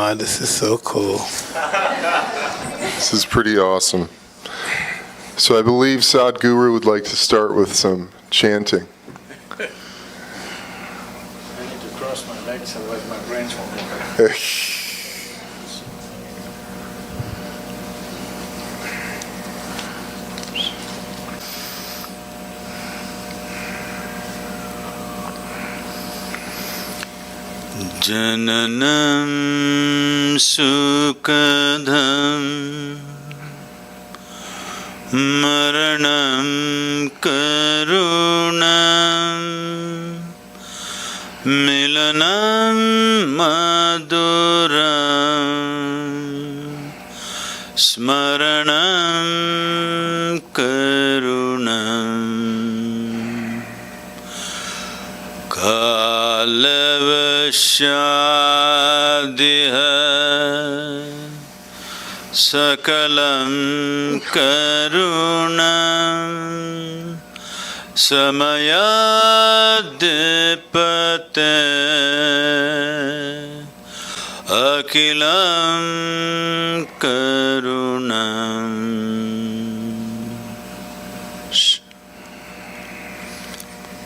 Oh, this is so cool. This is pretty awesome. So I believe Sadhguru would like to start with some chanting. I need to cross my legs, otherwise my brains won't go. Jananam sukadham maranam karunam milanam maduram smaranam karunam kalavashadiha sakalam karunam samayadipate akilam karunam.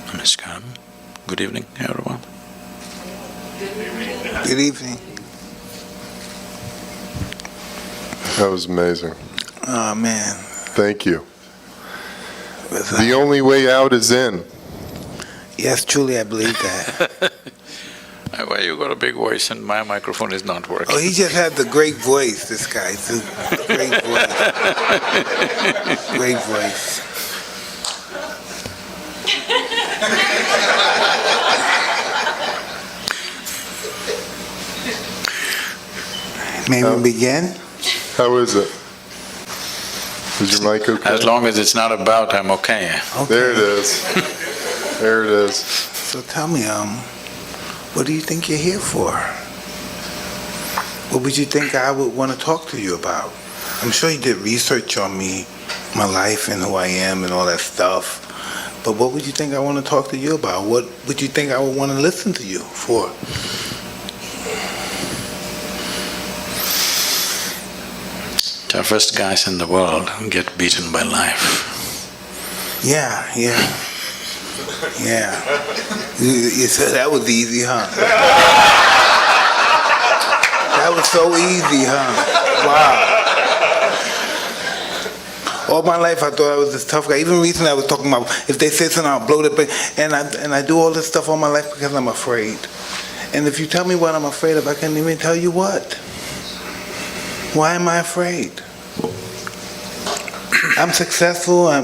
Namaskaram. Good evening, everyone. Good evening. That was amazing. Oh, man. Thank you. The only way out is in. Yes, truly, I believe that. Why you got a big voice and my microphone is not working? Oh, he just has a great voice, this guy. It's a great voice. Great voice. May we begin? How is it? Is your mic okay? As long as it's not about, I'm okay. There it is. There it is. So tell me, what do you think you're here for? What would you think I would want to talk to you about? I'm sure you did research on me, my life and who I am and all that stuff. But what would you think I want to talk to you about? What would you think I would want to listen to you for? Toughest guys in the world get beaten by life. Yeah. You said that was easy, huh? That was so easy, huh? Wow. All my life I thought I was this tough guy. Even recently I was talking about if they say something, I'll blow it. And I do all this stuff all my life because I'm afraid. And if you tell me what I'm afraid of, I can't even tell you what. Why am I afraid? I'm successful. I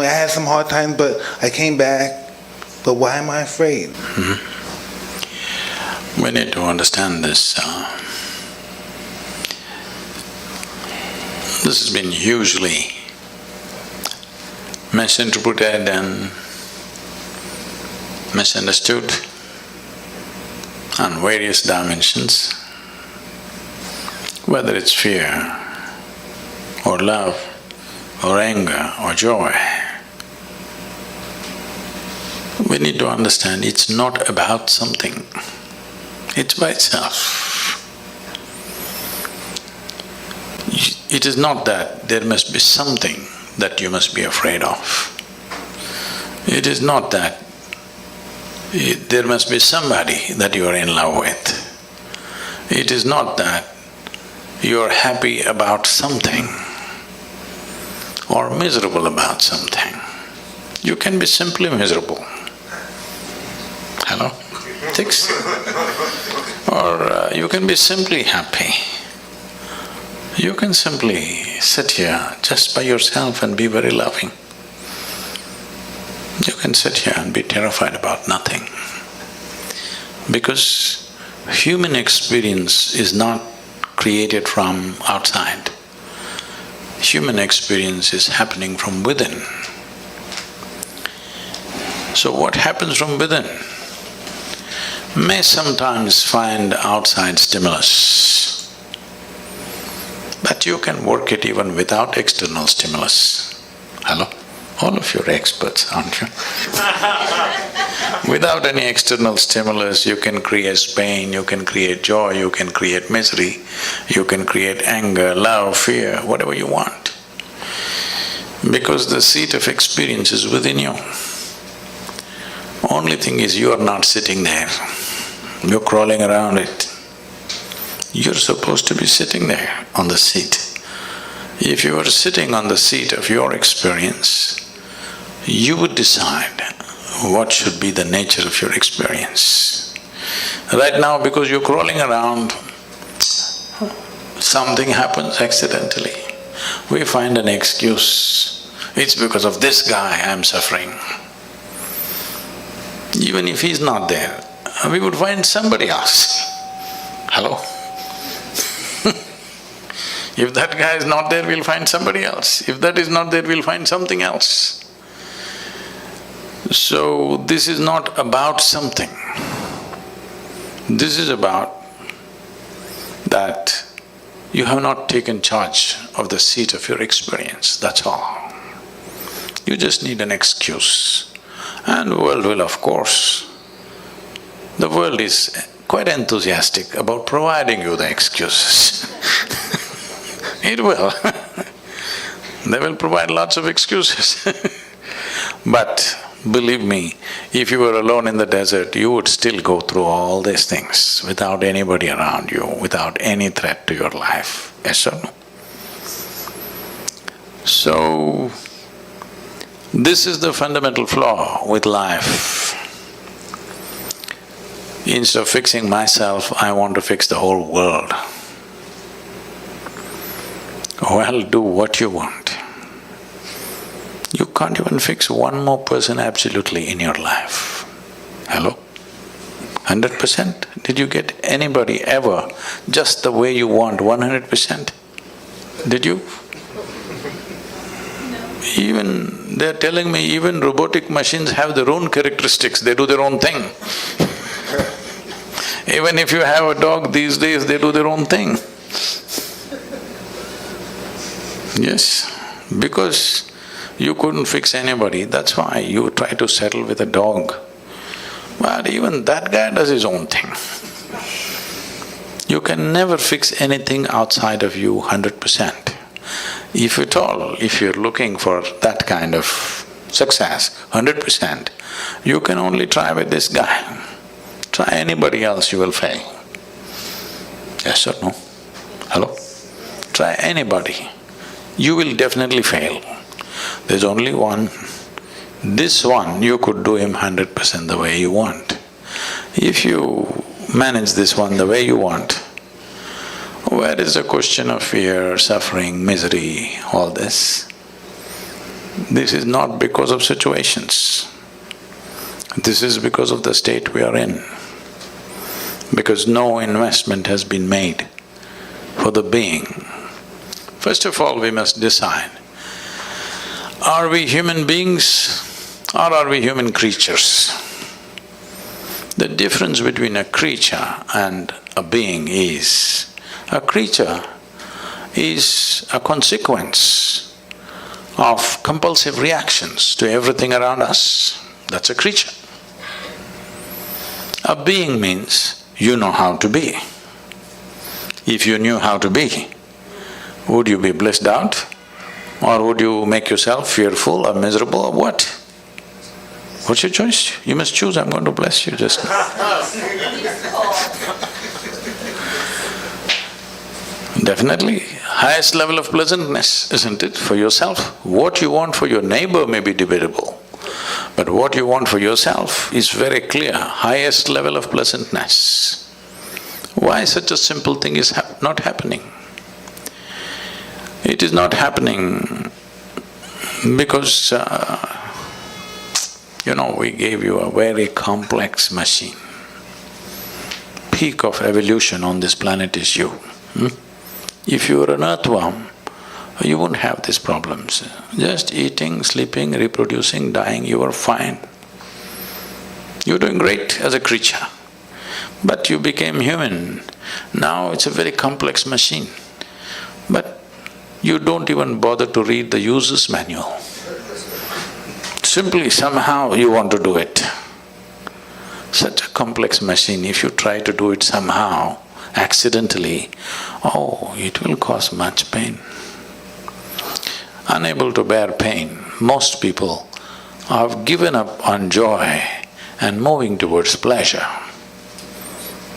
had some hard times, but I came back. But why am I afraid? Mm-hmm. We need to understand this. This has been hugely misinterpreted and misunderstood on various dimensions. Whether it's fear, or love, or anger, or joy, we need to understand it's not about something, it's by itself. It is not that there must be something that you must be afraid of. It is not that there must be somebody that you are in love with. It is not that you are happy about something or miserable about something. You can be simply miserable. Hello? Thanks. Or you can be simply happy. You can simply sit here just by yourself and be very loving. You can sit here and be terrified about nothing. Because human experience is not created from outside. Human experience is happening from within. So what happens from within may sometimes find outside stimulus, but you can work it even without external stimulus. Hello? All of you are experts, aren't you? Without any external stimulus, you can create pain, you can create joy, you can create misery, you can create anger, love, fear, whatever you want. Because the seat of experience is within you. Only thing is you are not sitting there, you're crawling around it. You're supposed to be sitting there on the seat. If you were sitting on the seat of your experience, you would decide what should be the nature of your experience. Right now, because you're crawling around, something happens accidentally. We find an excuse. It's because of this guy I'm suffering. Even if he's not there, we would find somebody else. Hello? If that guy is not there, we'll find somebody else. If that is not there, we'll find something else. So, this is not about something. This is about that you have not taken charge of the seat of your experience, that's all. You just need an excuse. And the world will, of course, the world is quite enthusiastic about providing you the excuses. It will. They will provide lots of excuses. But believe me, if you were alone in the desert, you would still go through all these things without anybody around you, without any threat to your life. Yes or no? So, this is the fundamental flaw with life. Instead of fixing myself, I want to fix the whole world. Well, do what you want. You can't even fix one more person absolutely in your life. Hello? 100%? Did you get anybody ever just the way you want, 100%? Did you? Even… they're telling me even robotic machines have their own characteristics, they do their own thing. Even if you have a dog these days, they do their own thing. Yes, because you couldn't fix anybody, that's why you try to settle with a dog. But even that guy does his own thing. You can never fix anything outside of you 100%. If at all, if you're looking for that kind of success, 100%, you can only try with this guy. Try anybody else, you will fail. Yes or no? Hello? Try anybody, you will definitely fail. There's only one. This one, you could do him 100% the way you want. If you manage this one the way you want, where is the question of fear, suffering, misery, all this? This is not because of situations. This is because of the state we are in. Because no investment has been made for the being. First of all, we must decide, are we human beings or are we human creatures? The difference between a creature and a being is, a creature is a consequence of compulsive reactions to everything around us. That's a creature. A being means you know how to be. If you knew how to be, would you be blissed out? Or would you make yourself fearful or miserable or what? What's your choice? You must choose, I'm going to bless you just now. Definitely, highest level of pleasantness, isn't it, for yourself? What you want for your neighbor may be debatable, but what you want for yourself is very clear, highest level of pleasantness. Why such a simple thing is not happening? It is not happening because, we gave you a very complex machine. Peak of evolution on this planet is you. If you were an earthworm, you wouldn't have these problems. Just eating, sleeping, reproducing, dying, you were fine. You're doing great as a creature. But you became human. Now it's a very complex machine. But you don't even bother to read the user's manual. Simply somehow you want to do it. Such a complex machine, if you try to do it somehow, accidentally, oh, it will cause much pain. Unable to bear pain, most people have given up on joy and moving towards pleasure.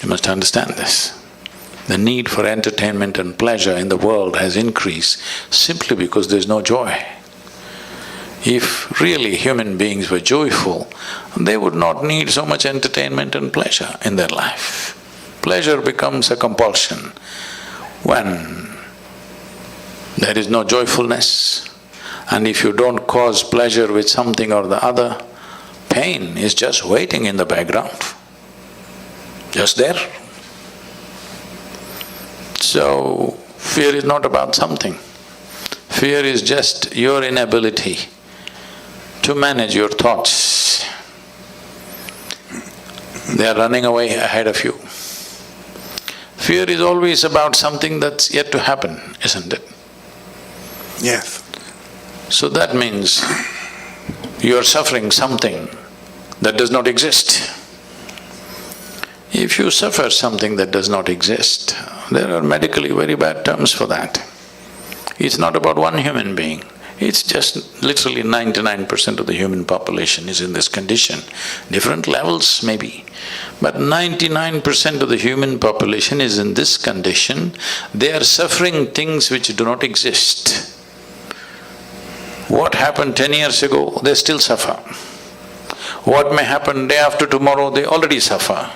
You must understand this. The need for entertainment and pleasure in the world has increased simply because there's no joy. If really human beings were joyful, they would not need so much entertainment and pleasure in their life. Pleasure becomes a compulsion when there is no joyfulness, and if you don't cause pleasure with something or the other, pain is just waiting in the background, just there. So, fear is not about something. Fear is just your inability to manage your thoughts. They are running away ahead of you. Fear is always about something that's yet to happen, isn't it? Yes. So that means you are suffering something that does not exist. If you suffer something that does not exist, there are medically very bad terms for that. It's not about one human being, it's just literally 99% of the human population is in this condition. Different levels maybe, but 99% of the human population is in this condition. They are suffering things which do not exist. What happened 10 years ago, they still suffer. What may happen day after tomorrow, they already suffer.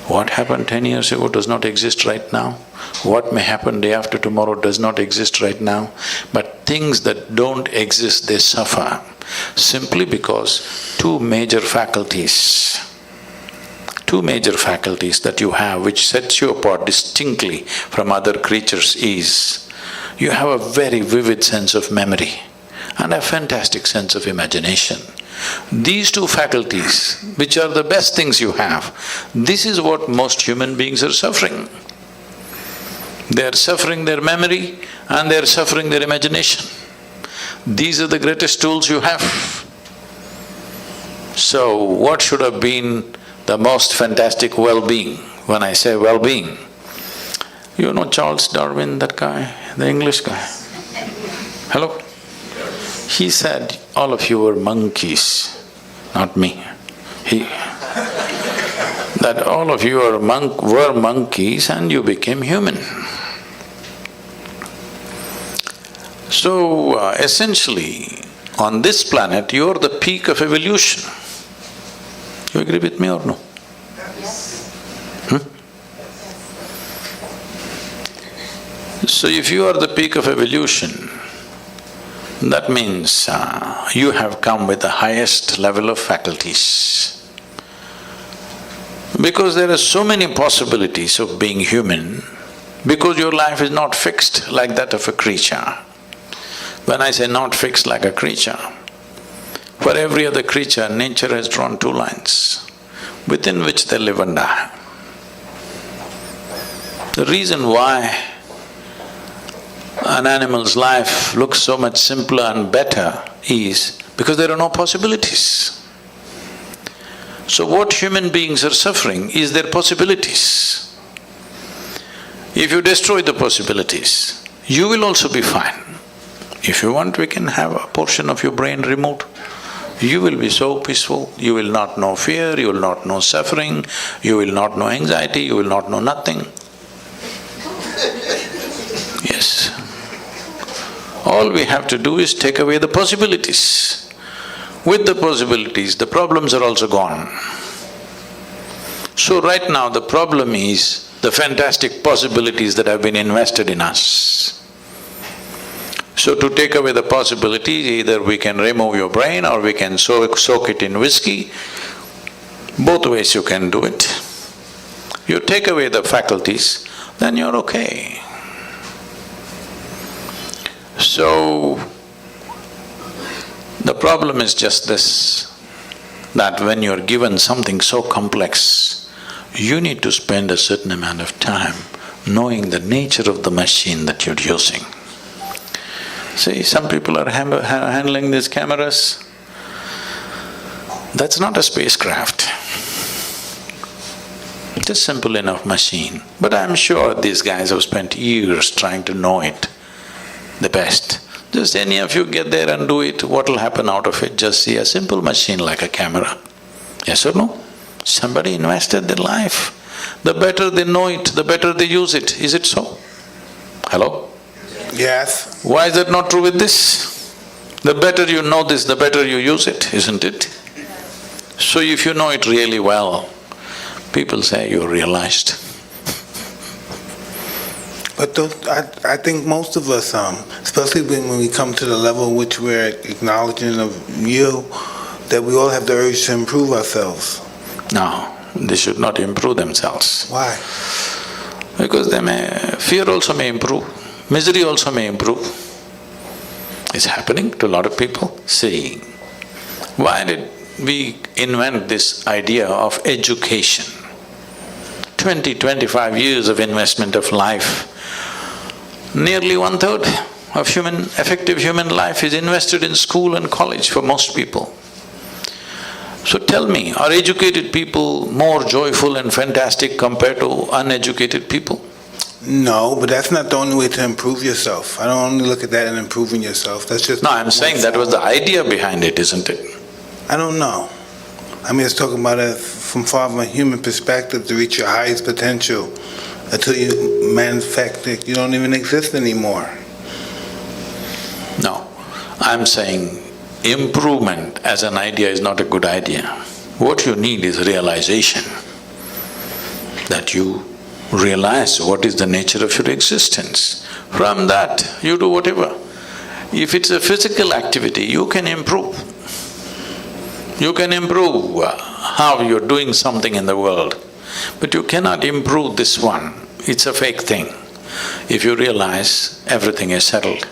What happened 10 years ago does not exist right now. What may happen day after tomorrow does not exist right now. But things that don't exist, they suffer simply because two major faculties that you have which sets you apart distinctly from other creatures is, you have a very vivid sense of memory and a fantastic sense of imagination. These two faculties, which are the best things you have, this is what most human beings are suffering. They are suffering their memory and they are suffering their imagination. These are the greatest tools you have. So, what should have been the most fantastic well-being? When I say well-being, you know Charles Darwin, that guy, the English guy? Hello? He said, all of you were monkeys, not me. That all of you were monkeys and you became human. So, essentially, on this planet, you're the peak of evolution. You agree with me or no? So if you are the peak of evolution, that means you have come with the highest level of faculties. Because there are so many possibilities of being human, because your life is not fixed like that of a creature. When I say not fixed like a creature, for every other creature, nature has drawn two lines within which they live and die. The reason why an animal's life looks so much simpler and better is because there are no possibilities. So what human beings are suffering is their possibilities. If you destroy the possibilities, you will also be fine. If you want, we can have a portion of your brain removed. You will be so peaceful, you will not know fear, you will not know suffering, you will not know anxiety, you will not know nothing. Yes. All we have to do is take away the possibilities. With the possibilities, the problems are also gone. So right now the problem is the fantastic possibilities that have been invested in us. So to take away the possibilities, either we can remove your brain or we can soak it in whiskey. Both ways you can do it. You take away the faculties, then you're okay. So, the problem is just this, that when you're given something so complex, you need to spend a certain amount of time knowing the nature of the machine that you're using. See, some people are handling these cameras. That's not a spacecraft. Just simple enough machine. But I'm sure these guys have spent years trying to know it the best. Just any of you get there and do it, what'll happen out of it? Just see a simple machine like a camera. Yes or no? Somebody invested their life. The better they know it, the better they use it. Is it so? Hello? Yes. Why is that not true with this? The better you know this, the better you use it, isn't it? So if you know it really well, people say you're realized. But I think most of us, especially when we come to the level in which we're acknowledging of you, that we all have the urge to improve ourselves. No, they should not improve themselves. Why? Because fear also may improve, misery also may improve. It's happening to a lot of people. See, why did we invent this idea of education? 20-25 years of investment of life. Nearly 1/3 of effective human life is invested in school and college for most people. So tell me, are educated people more joyful and fantastic compared to uneducated people? No, but that's not the only way to improve yourself. I don't only look at that in improving yourself, that's just… No, I'm saying that was the idea behind it, isn't it? I don't know. I mean, it's talking about it from far from a human perspective to reach your highest potential. Until you manifest it, you don't even exist anymore. No, I'm saying improvement as an idea is not a good idea. What you need is realization, that you realize what is the nature of your existence. From that, you do whatever. If it's a physical activity, you can improve. You can improve how you're doing something in the world, but you cannot improve this one. It's a fake thing. If you realize everything is settled,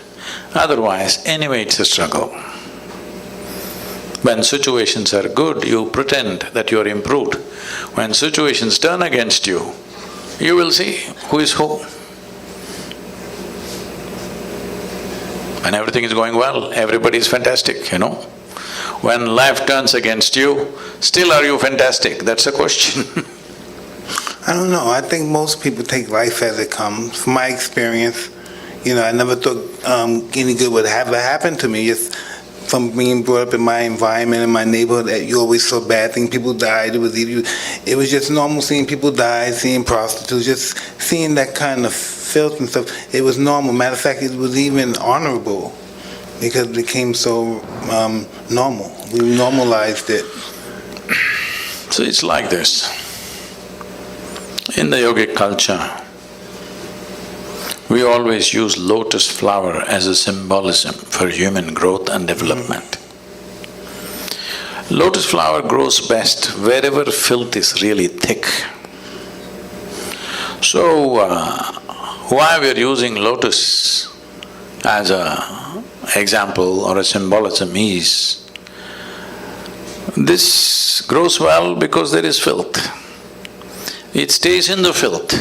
otherwise anyway it's a struggle. When situations are good, you pretend that you're improved. When situations turn against you, you will see who is who. When everything is going well, everybody is fantastic, you know. When life turns against you, still are you fantastic? That's the question. I don't know. I think most people take life as it comes. From my experience, I never thought any good would ever happen to me. Just from being brought up in my environment, in my neighborhood, that you always saw bad things. People died. It was just normal seeing people die, seeing prostitutes, just seeing that kind of filth and stuff. It was normal. Matter of fact, it was even honorable because it became so normal. We normalized it. So it's like this. In the yogic culture, we always use lotus flower as a symbolism for human growth and development. Lotus flower grows best wherever filth is really thick. So, why we're using lotus as a example or a symbolism is, this grows well because there is filth. It stays in the filth,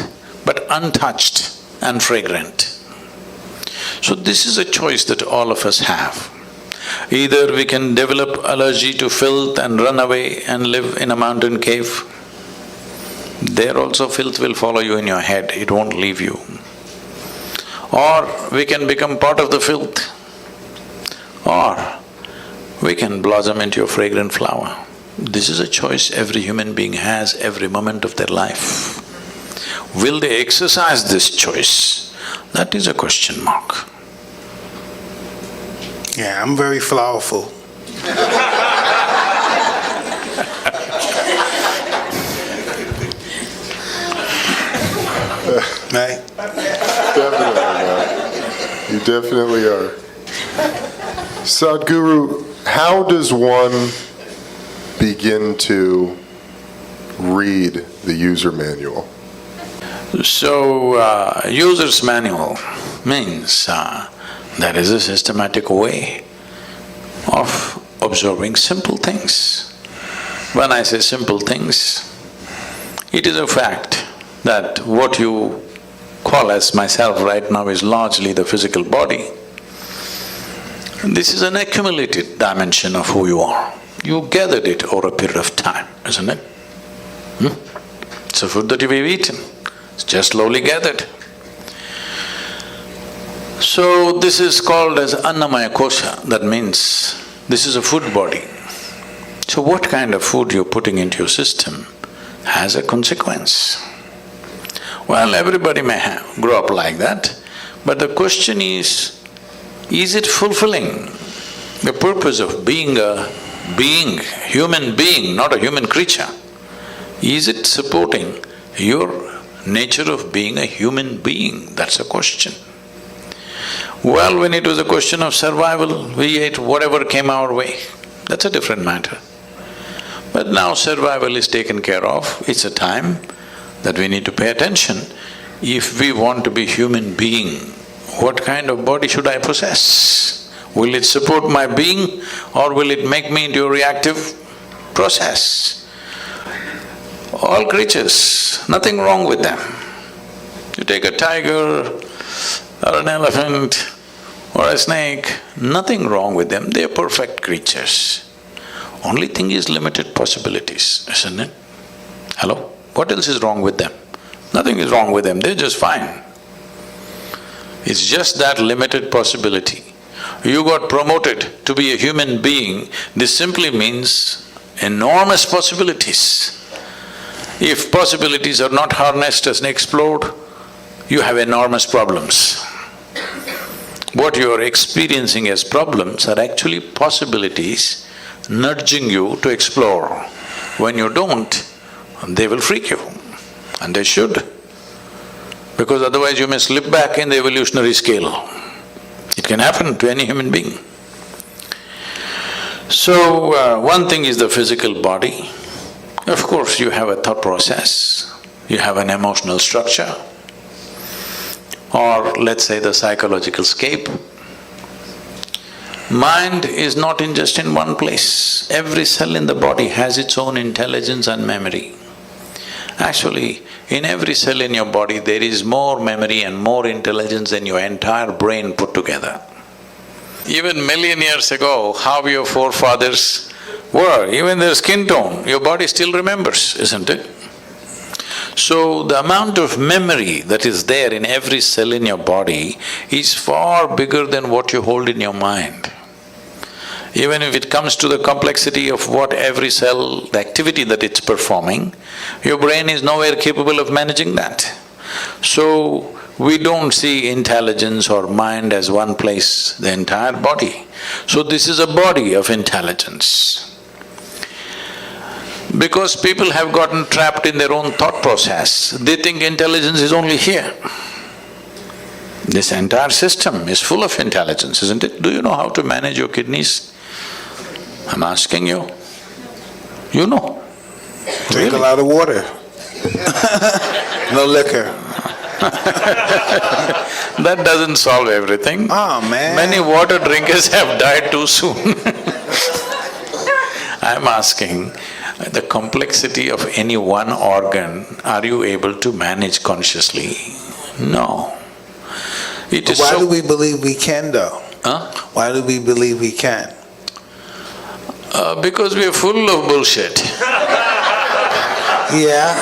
but untouched and fragrant. So this is a choice that all of us have. Either we can develop allergy to filth and run away and live in a mountain cave. There also filth will follow you in your head, it won't leave you. Or we can become part of the filth. Or we can blossom into a fragrant flower. This is a choice every human being has every moment of their life. Will they exercise this choice? That is a question mark. Yeah, I'm very flowerful. Right? Definitely, man. You definitely are. Sadhguru, how does one begin to read the user manual? So, user's manual means there is a systematic way of observing simple things. When I say simple things, it is a fact that what you call as myself right now is largely the physical body. This is an accumulated dimension of who you are. You gathered it over a period of time, isn't it? It's a food that you've eaten, it's just slowly gathered. So this is called as Annamaya Kosha, that means this is a food body. So what kind of food you're putting into your system has a consequence. Well, everybody may grow up like that, but the question is it fulfilling the purpose of being a being, human being, not a human creature? Is it supporting your nature of being a human being? That's a question. Well, when it was a question of survival, we ate whatever came our way. That's a different matter. But now survival is taken care of, it's a time that we need to pay attention. If we want to be human being, what kind of body should I possess? Will it support my being or will it make me into a reactive process? All creatures, nothing wrong with them. You take a tiger or an elephant or a snake, nothing wrong with them, they're perfect creatures. Only thing is limited possibilities, isn't it? Hello? What else is wrong with them? Nothing is wrong with them, they're just fine. It's just that limited possibility. You got promoted to be a human being, this simply means enormous possibilities. If possibilities are not harnessed and explored, you have enormous problems. What you are experiencing as problems are actually possibilities nudging you to explore. When you don't, they will freak you, and they should, because otherwise you may slip back in the evolutionary scale. It can happen to any human being. So, one thing is the physical body. Of course, you have a thought process, you have an emotional structure, or let's say the psychological scape. Mind is not just in one place. Every cell in the body has its own intelligence and memory. Actually, in every cell in your body, there is more memory and more intelligence than your entire brain put together. Even million years ago, how your forefathers were, even their skin tone, your body still remembers, isn't it? So, the amount of memory that is there in every cell in your body is far bigger than what you hold in your mind. Even if it comes to the complexity of what every cell, the activity that it's performing, your brain is nowhere capable of managing that. So, we don't see intelligence or mind as one place, the entire body. So this is a body of intelligence. Because people have gotten trapped in their own thought process, they think intelligence is only here. This entire system is full of intelligence, isn't it? Do you know how to manage your kidneys? I'm asking you. You know. Drink a lot of water. No liquor. That doesn't solve everything. Oh, man. Many water drinkers have died too soon. I'm asking, the complexity of any one organ, are you able to manage consciously? No. It is Why so… do we believe we can though? Huh? Why do we believe we can? Because we are full of bullshit. Yeah.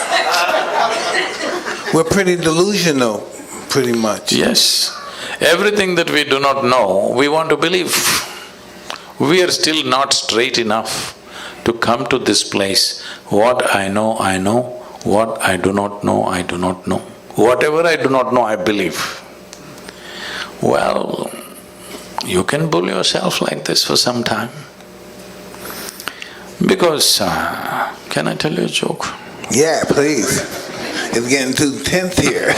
We're pretty delusional, pretty much. Yes. Everything that we do not know, we want to believe. We are still not straight enough to come to this place. What I know, I know. What I do not know, I do not know. Whatever I do not know, I believe. Well, you can bull yourself like this for some time. Because, can I tell you a joke? Yeah, please. It's getting too tense here.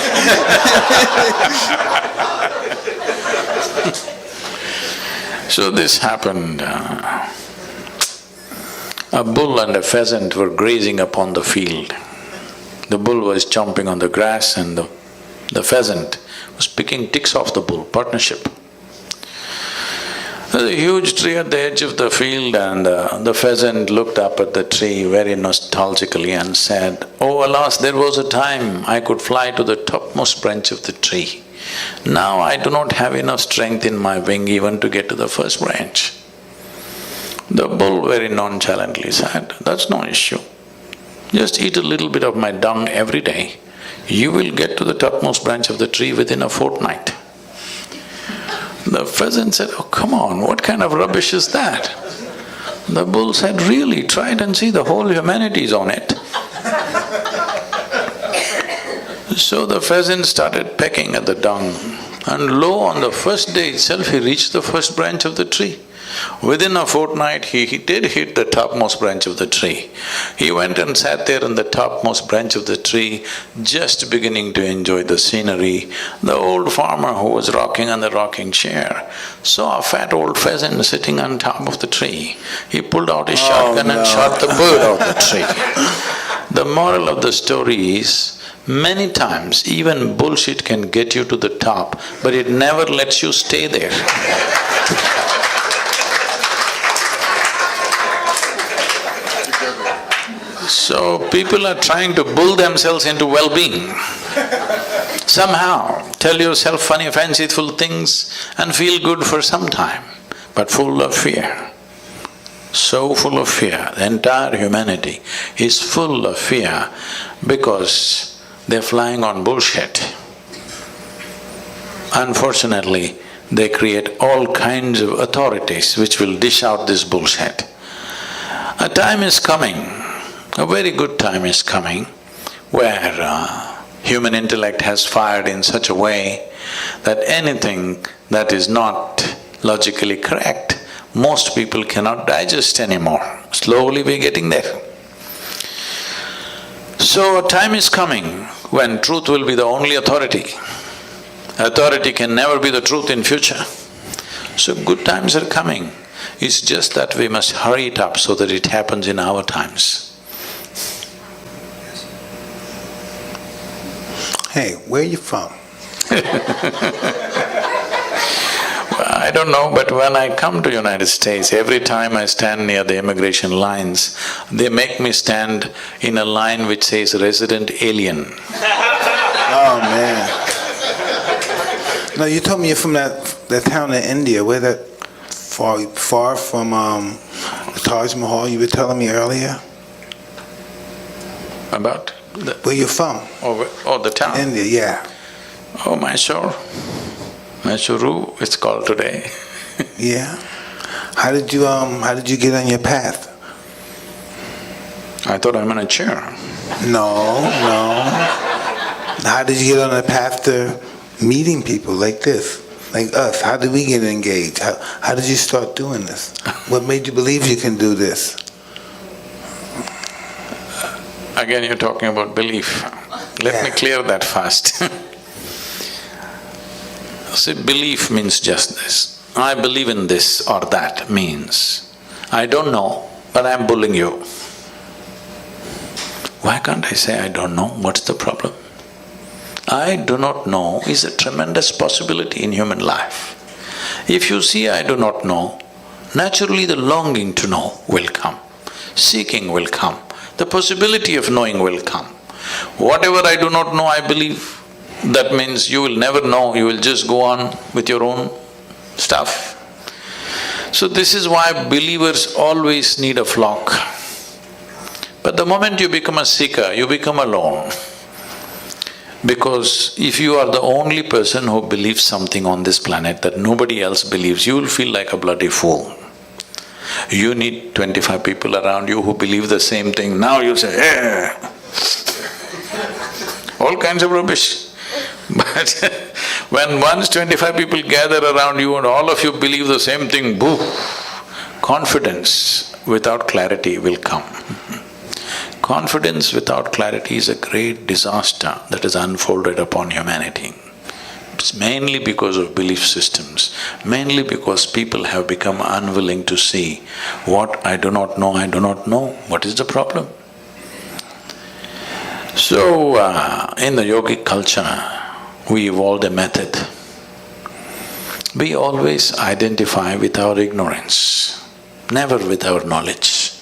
So this happened, a bull and a pheasant were grazing upon the field. The bull was chomping on the grass and the pheasant was picking ticks off the bull, partnership. There's a huge tree at the edge of the field and the pheasant looked up at the tree very nostalgically and said, "Oh, alas, there was a time I could fly to the topmost branch of the tree. Now I do not have enough strength in my wing even to get to the first branch." The bull very nonchalantly said, "That's no issue. Just eat a little bit of my dung every day. You will get to the topmost branch of the tree within a fortnight." The pheasant said, "Oh, come on, what kind of rubbish is that?" The bull said, "Really, try it and see, the whole humanity is on it." So the pheasant started pecking at the dung, and lo, on the first day itself he reached the first branch of the tree. Within a fortnight, he did hit the topmost branch of the tree. He went and sat there on the topmost branch of the tree, just beginning to enjoy the scenery. The old farmer who was rocking on the rocking chair saw a fat old pheasant sitting on top of the tree. He pulled out his shotgun and shot the bird out the tree. The moral of the story is, many times even bullshit can get you to the top, but it never lets you stay there. So people are trying to bull themselves into well-being. Somehow tell yourself funny, fanciful things and feel good for some time, but full of fear. So full of fear. The entire humanity is full of fear because they're flying on bullshit. Unfortunately, they create all kinds of authorities which will dish out this bullshit. A time is coming, a very good time is coming, where human intellect has fired in such a way that anything that is not logically correct, most people cannot digest anymore. Slowly we're getting there. So a time is coming when truth will be the only authority. Authority can never be the truth in future. So good times are coming. It's just that we must hurry it up so that it happens in our times. Hey, where are you from? I don't know, but when I come to United States, every time I stand near the immigration lines, they make me stand in a line which says resident alien. Oh, man. No, you told me you're from that town in India, where that far from the Taj Mahal you were telling me earlier? About? Where you from? Oh, the town? India, yeah. Oh, Mysore. Mysuru, it's called today. Yeah. How did you get on your path? I thought I'm in a chair. No. How did you get on the path to meeting people like this, like us? How did we get engaged? How did you start doing this? What made you believe you can do this? Again, you're talking about belief. Let me clear that first. See, belief means just this. I believe in this or that means, I don't know, but I'm bullying you. Why can't I say I don't know? What's the problem? I do not know is a tremendous possibility in human life. If you see I do not know, naturally the longing to know will come, seeking will come, the possibility of knowing will come. Whatever I do not know, I believe. That means you will never know, you will just go on with your own stuff. So this is why believers always need a flock. But the moment you become a seeker, you become alone. Because if you are the only person who believes something on this planet that nobody else believes, you will feel like a bloody fool. You need 25 people around you who believe the same thing. Now you say, "Eh!" All kinds of rubbish. But when once 25 people gather around you and all of you believe the same thing, boo! Confidence without clarity will come. Confidence without clarity is a great disaster that is unfolded upon humanity. It's mainly because of belief systems, mainly because people have become unwilling to see what I do not know, what is the problem? So, in the yogic culture, we evolved a method. We always identify with our ignorance, never with our knowledge.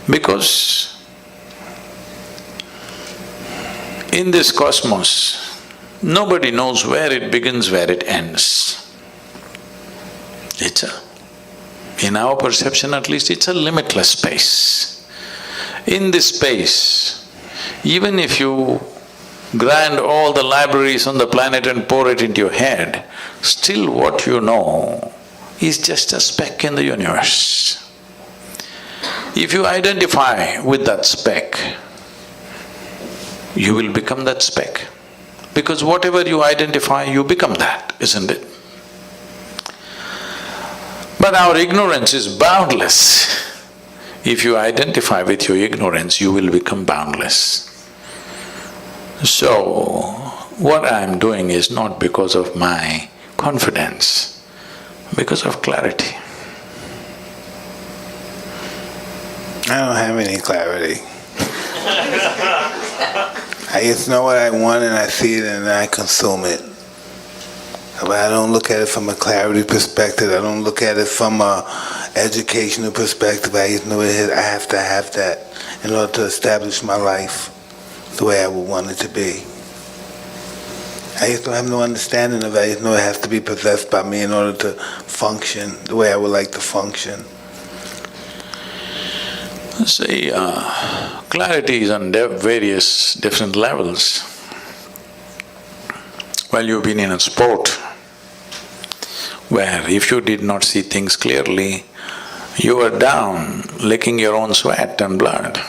Because in this cosmos, nobody knows where it begins, where it ends. In our perception at least, it's a limitless space. In this space, even if you grind all the libraries on the planet and pour it into your head, still what you know is just a speck in the universe. If you identify with that speck, you will become that speck. Because whatever you identify, you become that, isn't it? But our ignorance is boundless. If you identify with your ignorance, you will become boundless. So, what I am doing is not because of my confidence, because of clarity. I don't have any clarity. I just know what I want and I see it and I consume it. But I don't look at it from a clarity perspective. I don't look at it from a educational perspective. I just know I have to have that in order to establish my life the way I would want it to be. I just don't have no understanding of it. I just know it has to be possessed by me in order to function the way I would like to function. See, clarity is on various different levels. Well, you've been in a sport where if you did not see things clearly, you were down, licking your own sweat and blood.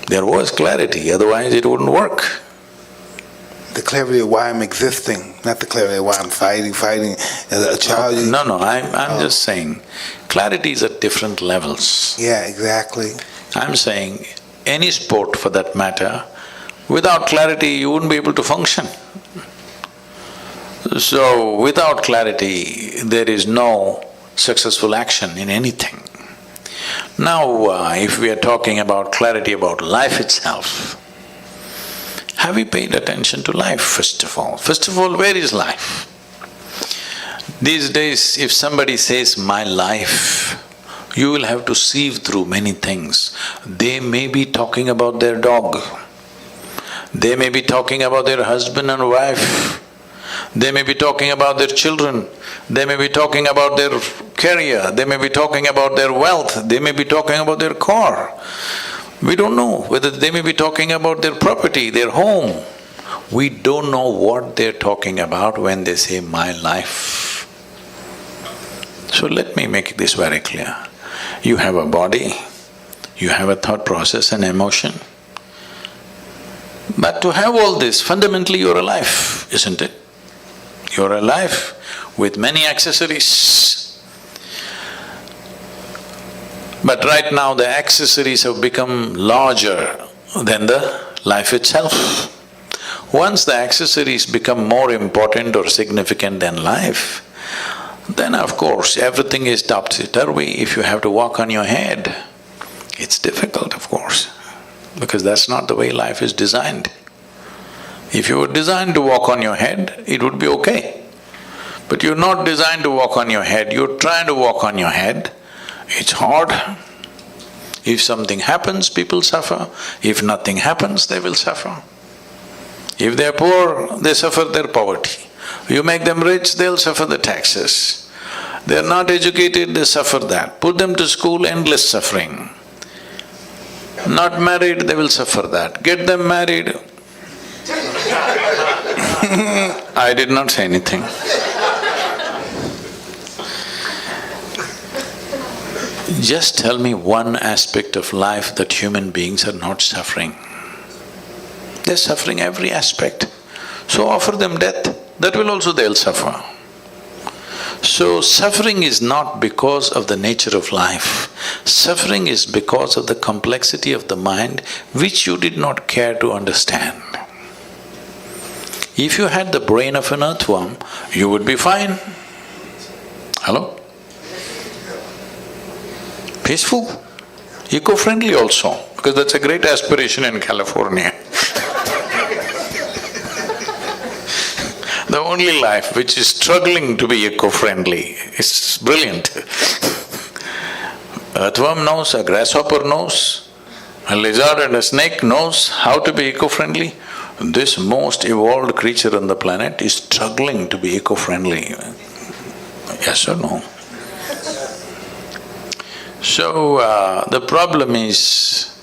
There was clarity, otherwise it wouldn't work. The clarity of why I'm existing, not the clarity of why I'm fighting. As a child, No, I'm just saying, clarity is at different levels. Yeah, exactly. I'm saying, any sport for that matter, without clarity you wouldn't be able to function. So, without clarity, there is no successful action in anything. Now, if we are talking about clarity about life itself, have we paid attention to life, first of all? First of all, where is life? These days, if somebody says, my life, you will have to sieve through many things. They may be talking about their dog. They may be talking about their husband and wife. They may be talking about their children. They may be talking about their career. They may be talking about their wealth. They may be talking about their car. We don't know whether they may be talking about their property, their home. We don't know what they're talking about when they say, my life. So let me make this very clear. You have a body, you have a thought process and emotion. But to have all this, fundamentally you're alive, isn't it? You're alive with many accessories. But right now the accessories have become larger than the life itself. Once the accessories become more important or significant than life, then of course everything is topsy-turvy. If you have to walk on your head, it's difficult, of course, because that's not the way life is designed. If you were designed to walk on your head, it would be okay. But you're not designed to walk on your head, you're trying to walk on your head, it's hard. If something happens, people suffer. If nothing happens, they will suffer. If they're poor, they suffer their poverty. You make them rich, they'll suffer the taxes. They're not educated, they suffer that. Put them to school, endless suffering. Not married, they will suffer that. Get them married. I did not say anything. Just tell me one aspect of life that human beings are not suffering. They're suffering every aspect. So offer them death, that will also they'll suffer. So suffering is not because of the nature of life. Suffering is because of the complexity of the mind which you did not care to understand. If you had the brain of an earthworm, you would be fine. Hello? Peaceful, eco-friendly also, because that's a great aspiration in California. The only life which is struggling to be eco-friendly is brilliant. Earthworm knows, a grasshopper knows, a lizard and a snake knows how to be eco-friendly. This most evolved creature on the planet is struggling to be eco-friendly. Yes or no? So, the problem is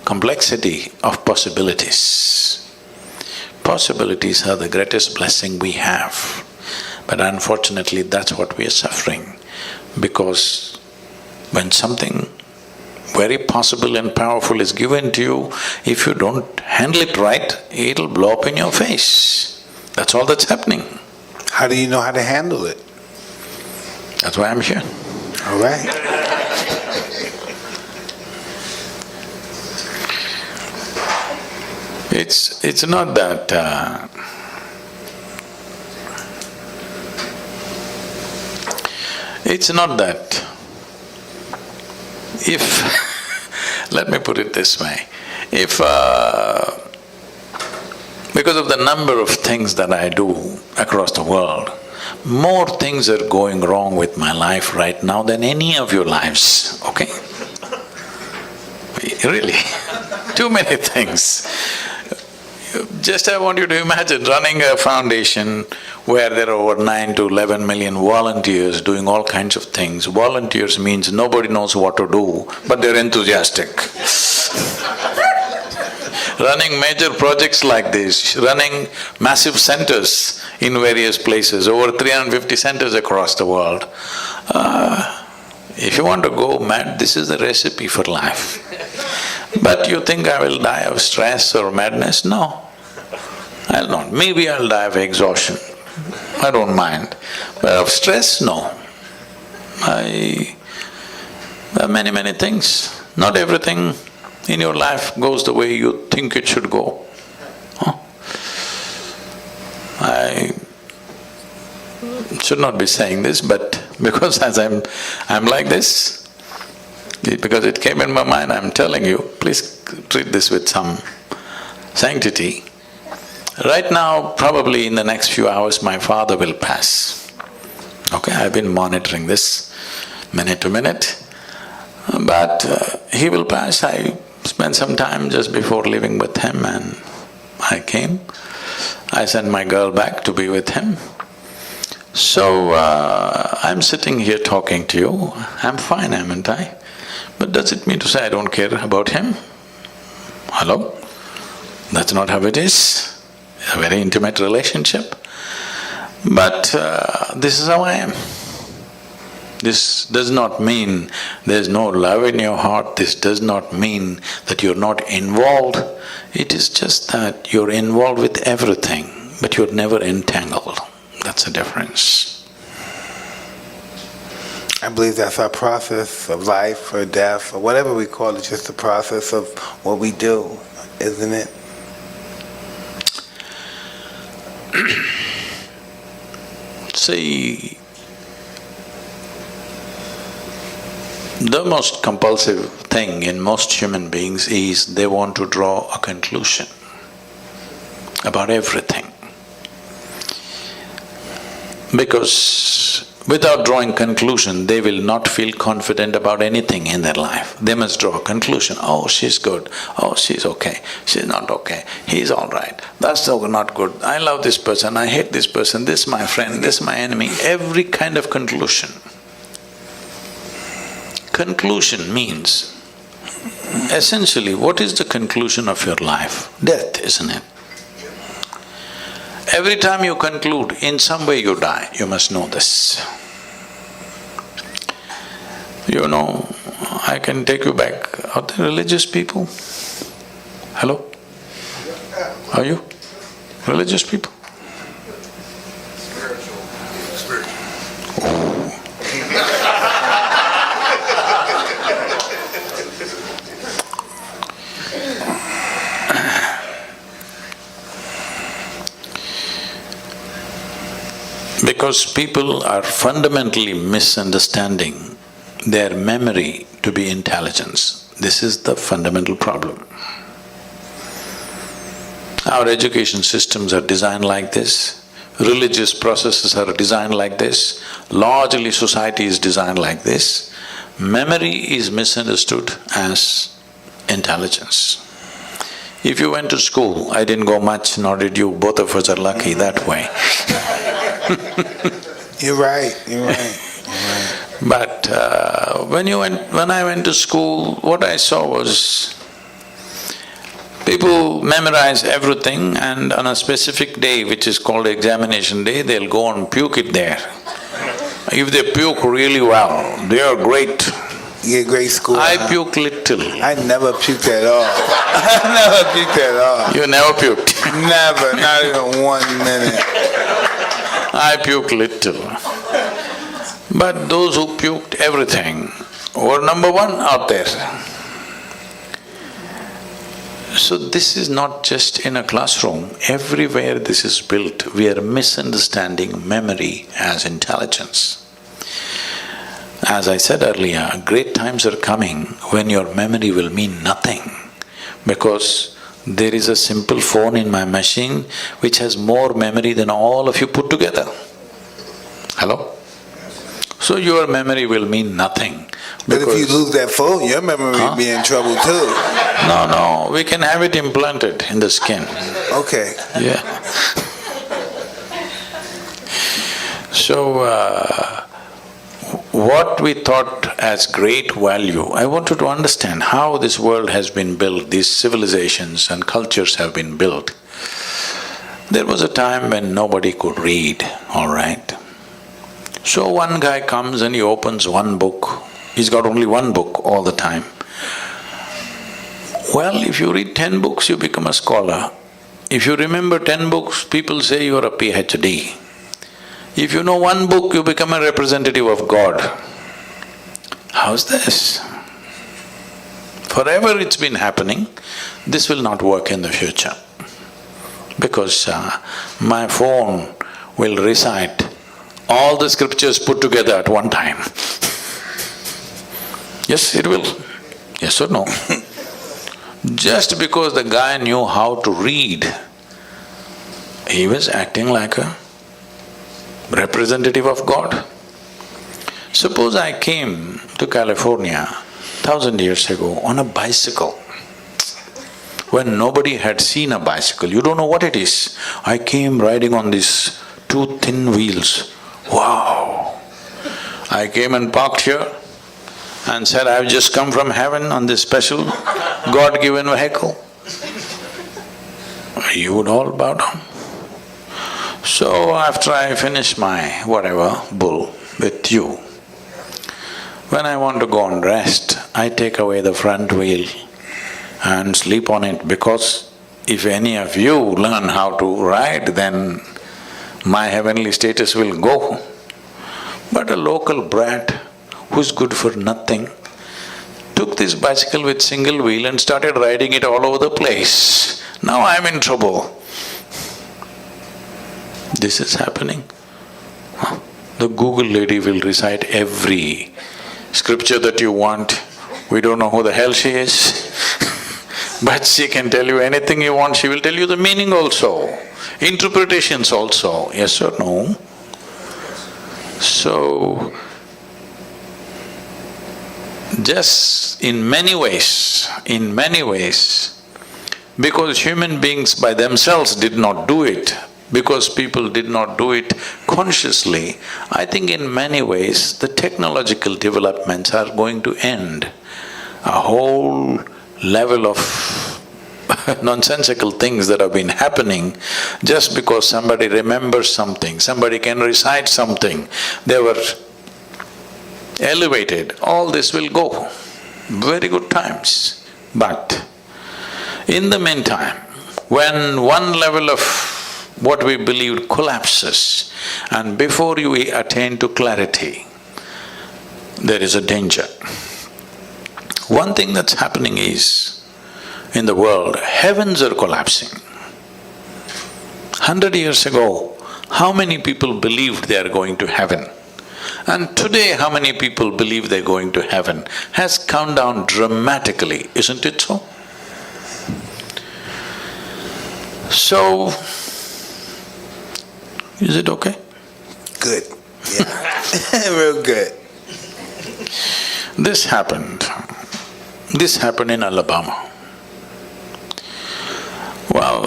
complexity of possibilities. Possibilities are the greatest blessing we have, but unfortunately that's what we are suffering, because when something very possible and powerful is given to you, if you don't handle it right, it'll blow up in your face. That's all that's happening. How do you know how to handle it? That's why I'm here. All right. It's not that… it's not that if… let me put it this way, if… because of the number of things that I do across the world, more things are going wrong with my life right now than any of your lives, okay? Really, too many things. Just I want you to imagine running a foundation where there are over 9 to 11 million volunteers doing all kinds of things. Volunteers means nobody knows what to do, but they're enthusiastic. Running major projects like this, running massive centers in various places, over 350 centers across the world. If you want to go mad, this is the recipe for life. But you think I will die of stress or madness? No, I'll not. Maybe I'll die of exhaustion, I don't mind. But of stress, no. There are many things. Not everything in your life goes the way you think it should go. I should not be saying this, but because as I'm like this, because it came in my mind, I'm telling you, please treat this with some sanctity. Right now, probably in the next few hours, my father will pass. Okay, I've been monitoring this minute to minute, but he will pass. I spent some time just before leaving with him and I came. I sent my girl back to be with him. So, I'm sitting here talking to you, I'm fine, haven't I? But does it mean to say I don't care about him? Hello? That's not how it is. A very intimate relationship. But this is how I am. This does not mean there's no love in your heart, this does not mean that you're not involved. It is just that you're involved with everything, but you're never entangled. That's the difference. I believe that's our process of life or death or whatever we call it, just the process of what we do, isn't it? See, the most compulsive thing in most human beings is they want to draw a conclusion about everything. Because without drawing conclusion, they will not feel confident about anything in their life. They must draw a conclusion. Oh, she's good. Oh, she's okay. She's not okay. He's all right. That's so not good. I love this person. I hate this person. This is my friend. This is my enemy. Every kind of conclusion. Conclusion means, essentially, what is the conclusion of your life? Death, isn't it? Every time you conclude, in some way you die, you must know this. You know, I can take you back. Are there religious people? Hello? Are you religious people? Because people are fundamentally misunderstanding their memory to be intelligence. This is the fundamental problem. Our education systems are designed like this, religious processes are designed like this, largely society is designed like this. Memory is misunderstood as intelligence. If you went to school, I didn't go much, nor did you, both of us are lucky that way. You're right, you're right, you're right. But when I went to school, what I saw was people memorize everything, and on a specific day, which is called examination day, they'll go and puke it there. If they puke really well, they are great. You get great score. I puke little. I never puked at all. I never puked at all. You never puked. Never, not even 1 minute. I puke little. But those who puked everything were number one out there. So this is not just in a classroom, everywhere this is built. We are misunderstanding memory as intelligence. As I said earlier, great times are coming when your memory will mean nothing, because there is a simple phone in my machine which has more memory than all of you put together. Hello? So your memory will mean nothing. But if you lose that phone, your memory will be in trouble too. No, we can have it implanted in the skin. Okay. Yeah. So, what we thought as great value, I want you to understand how this world has been built, these civilizations and cultures have been built. There was a time when nobody could read, all right? So one guy comes and he opens one book. He's got only one book all the time. Well, if you read 10 books, you become a scholar. If you remember 10 books, people say you are a PhD. If you know one book, you become a representative of God. How's this? Forever it's been happening. This will not work in the future, because my phone will recite all the scriptures put together at one time. Yes, it will. Yes or no? Just because the guy knew how to read, he was acting like a representative of God. Suppose I came to California 1,000 years ago on a bicycle, when nobody had seen a bicycle. You don't know what it is. I came riding on these two thin wheels. Wow! I came and parked here and said, I've just come from heaven on this special God-given vehicle. You would all bow down. So after I finish my whatever bull with you, when I want to go and rest, I take away the front wheel and sleep on it, because if any of you learn how to ride, then my heavenly status will go. But a local brat who's good for nothing took this bicycle with single wheel and started riding it all over the place. Now I'm in trouble. This is happening. The Google lady will recite every scripture that you want. We don't know who the hell she is, but she can tell you anything you want. She will tell you the meaning also, interpretations also, yes or no? So, just in many ways, because human beings by themselves did not do it, because people did not do it consciously, I think in many ways the technological developments are going to end. A whole level of nonsensical things that have been happening just because somebody remembers something, somebody can recite something, they were elevated, all this will go. Very good times. But in the meantime, when one level of what we believed collapses, and before you attain to clarity, there is a danger. One thing that's happening is, in the world, heavens are collapsing. 100 years ago, how many people believed they are going to heaven? And today, how many people believe they're going to heaven has come down dramatically, isn't it so? So, is it okay? Good. Yeah. Real good. This happened in Alabama. Well,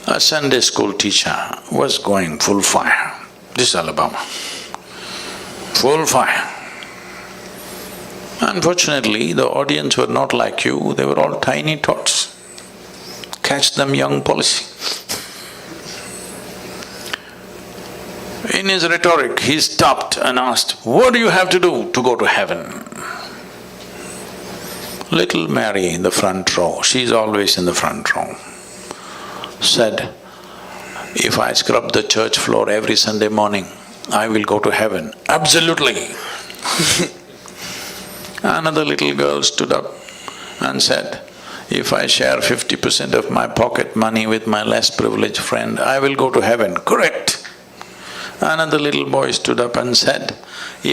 a Sunday school teacher was going full fire. This is Alabama. full fire. Unfortunately, the audience were not like you, they were all tiny tots. Catch them young policy. In his rhetoric, he stopped and asked, "What do you have to do to go to heaven?" Little Mary in the front row, she's always in the front row, said, "If I scrub the church floor every Sunday morning, I will go to heaven." Absolutely. Another little girl stood up and said, "If I share 50% of my pocket money with my less privileged friend, I will go to heaven." Correct. Another little boy stood up and said,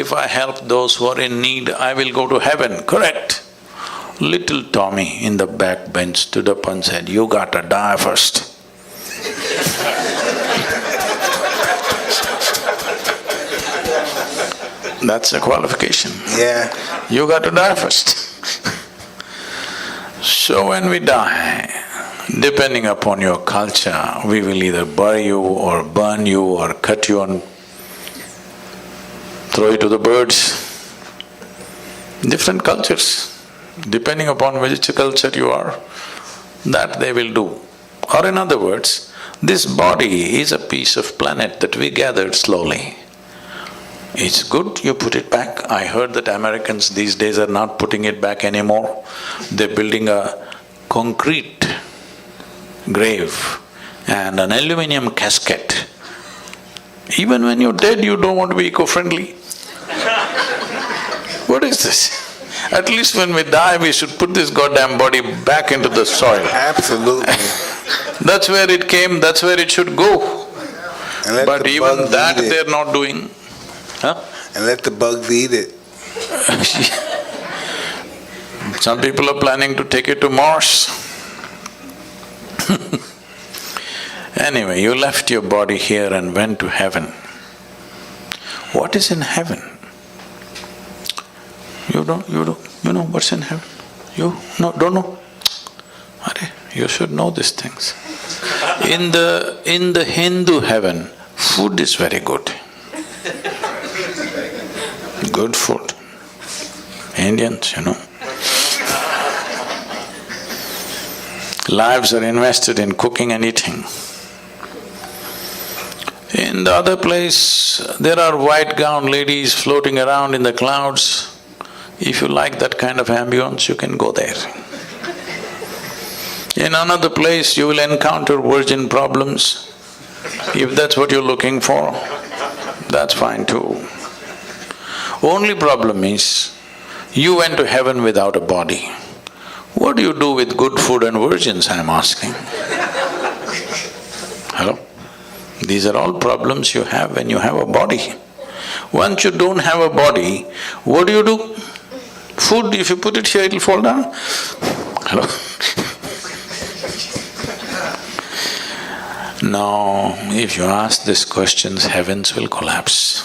"If I help those who are in need, I will go to heaven." Correct. Little Tommy in the back bench stood up and said, "You gotta die first." That's a qualification. Yeah. You got to die first. So when we die, depending upon your culture, we will either bury you or burn you or cut you and throw you to the birds. Different cultures, depending upon which culture you are, that they will do. Or in other words, this body is a piece of planet that we gathered slowly. It's good you put it back. I heard that Americans these days are not putting it back anymore. They're building a concrete grave and an aluminum casket. Even when you're dead, you don't want to be eco-friendly. What is this? At least when we die, we should put this goddamn body back into the soil. Absolutely. That's where it came, that's where it should go. And let But the even bugs that eat it. they're not doing. Huh? And let the bugs eat it. Some people are planning to take it to Mars. Anyway, you left your body here and went to heaven. What is in heaven? You know what's in heaven? You don't know? Arey, you should know these things. In the Hindu heaven, food is very good. Good food. Indians, lives are invested in cooking and eating. In the other place, there are white-gowned ladies floating around in the clouds. If you like that kind of ambience, you can go there. In another place, you will encounter virgin problems. If that's what you're looking for, that's fine too. Only problem is, you went to heaven without a body. What do you do with good food and virgins, I'm asking? Hello? These are all problems you have when you have a body. Once you don't have a body, what do? Food, if you put it here, it'll fall down. Hello? No, if you ask these questions, heavens will collapse.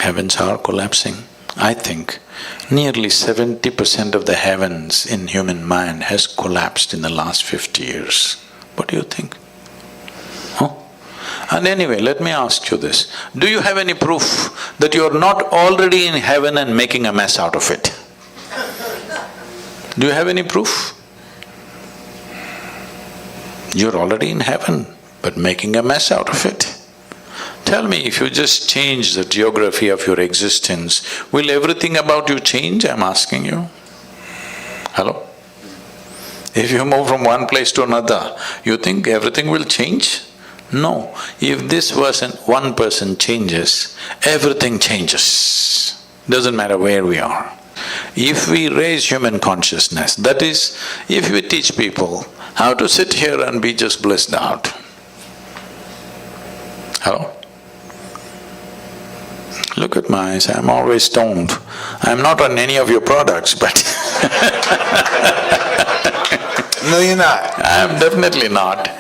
Heavens are collapsing. I think nearly 70% of the heavens in human mind has collapsed in the last 50 years. What do you think? Huh? And anyway, let me ask you this. Do you have any proof that you're not already in heaven and making a mess out of it? Do you have any proof? You're already in heaven, but making a mess out of it. Tell me, if you just change the geography of your existence, will everything about you change, I'm asking you? Hello? If you move from one place to another, you think everything will change? No. If this one person changes, everything changes. Doesn't matter where we are. If we raise human consciousness, that is, if we teach people how to sit here and be just blissed out. Hello? Look at my eyes, I'm always stoned. I'm not on any of your products, but No, you're not. I'm definitely not.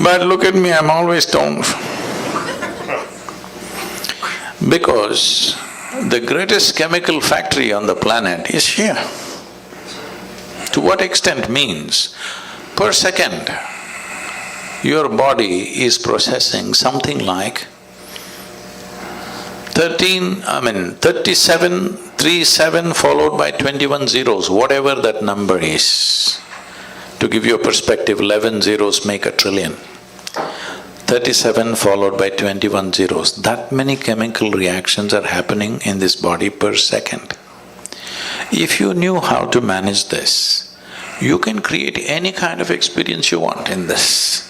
But look at me, I'm always stoned. Because the greatest chemical factory on the planet is here. To what extent means, per second, your body is processing something like 37, 37 followed by 21 zeros, whatever that number is. To give you a perspective, 11 zeros make a trillion. 37 followed by 21 zeros. That many chemical reactions are happening in this body per second. If you knew how to manage this, you can create any kind of experience you want in this.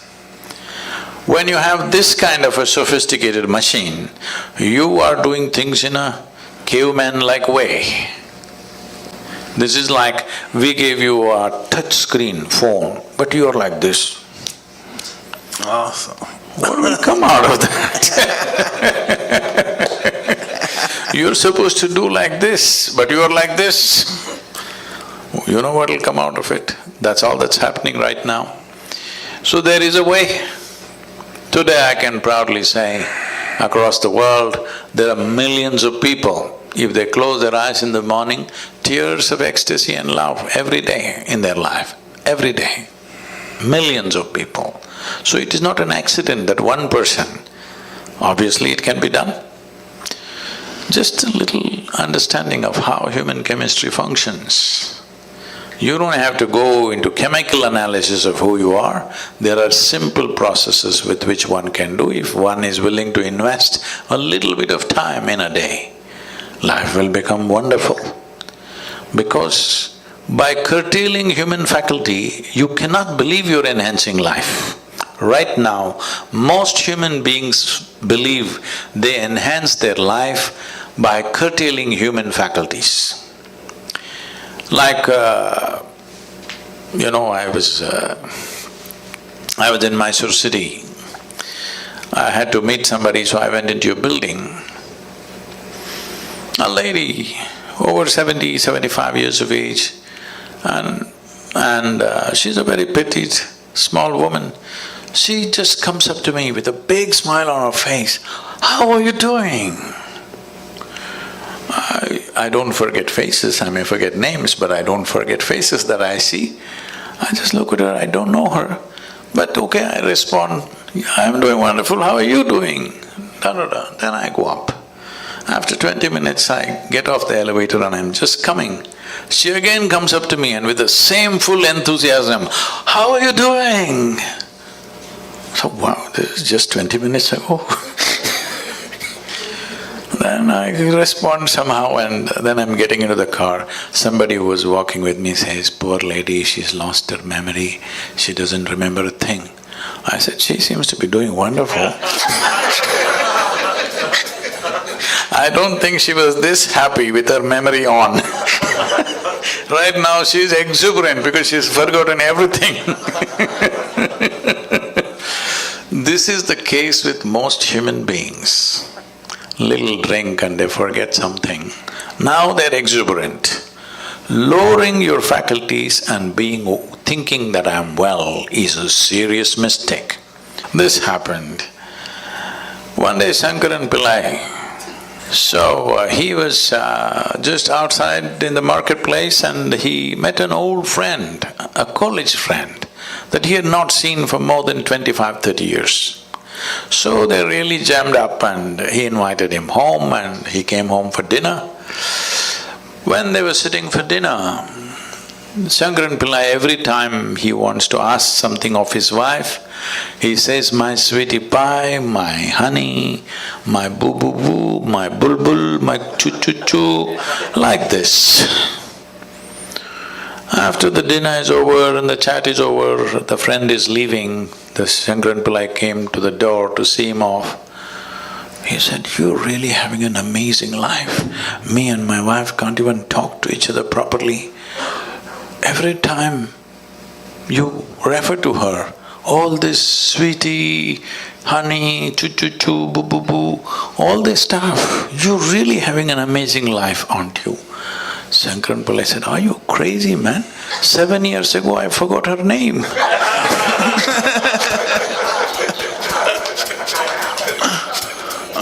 When you have this kind of a sophisticated machine, you are doing things in a caveman-like way. This is like we gave you a touch screen phone, but you're like this. Awesome. What will come out of that? You're supposed to do like this, but you're like this. You know what will come out of it? That's all that's happening right now. So there is a way. Today I can proudly say, across the world, there are millions of people, if they close their eyes in the morning, tears of ecstasy and love every day in their life, every day. Millions of people. So it is not an accident that one person, obviously it can be done. Just a little understanding of how human chemistry functions. You don't have to go into chemical analysis of who you are. There are simple processes with which one can do if one is willing to invest a little bit of time in a day. Life will become wonderful. Because by curtailing human faculty, you cannot believe you're enhancing life. Right now, most human beings believe they enhance their life by curtailing human faculties. Like, I was in Mysore city. I had to meet somebody, so I went into a building. A lady, over 70, 75 years of age, and she's a very petite, small woman. She just comes up to me with a big smile on her face. "How are you doing?" I don't forget faces, I may forget names, but I don't forget faces that I see. I just look at her, I don't know her, but okay, I respond, "I'm doing wonderful, how are you doing?" Da-da-da. Then I go up. After 20 minutes, I get off the elevator and I'm just coming. She again comes up to me and with the same full enthusiasm, "How are you doing?" So, wow, this is just 20 minutes ago. Then I respond somehow and then I'm getting into the car. Somebody who was walking with me says, "Poor lady, she's lost her memory, she doesn't remember a thing." I said, "She seems to be doing wonderful." I don't think she was this happy with her memory on. Right now she's exuberant because she's forgotten everything. This is the case with most human beings. Little drink and they forget something. Now they're exuberant. Lowering your faculties and thinking that I'm well is a serious mistake. This happened. One day Shankaran Pillai, he was just outside in the marketplace and he met an old friend, a college friend, that he had not seen for more than 25-30 years. So they really jammed up and he invited him home and he came home for dinner. When they were sitting for dinner, Shankaran Pillai, every time he wants to ask something of his wife, he says, "My sweetie pie, my honey, my boo-boo-boo, my bulbul, my choo-choo-choo," like this. After the dinner is over and the chat is over, the friend is leaving, the Shankaran Pillai came to the door to see him off. He said, "You're really having an amazing life. Me and my wife can't even talk to each other properly. Every time you refer to her, all this sweetie, honey, choo-choo-choo, boo-boo-boo, all this stuff, you're really having an amazing life, aren't you?" Shankaran Pillai said, "Are you crazy, man? 7 years ago I forgot her name."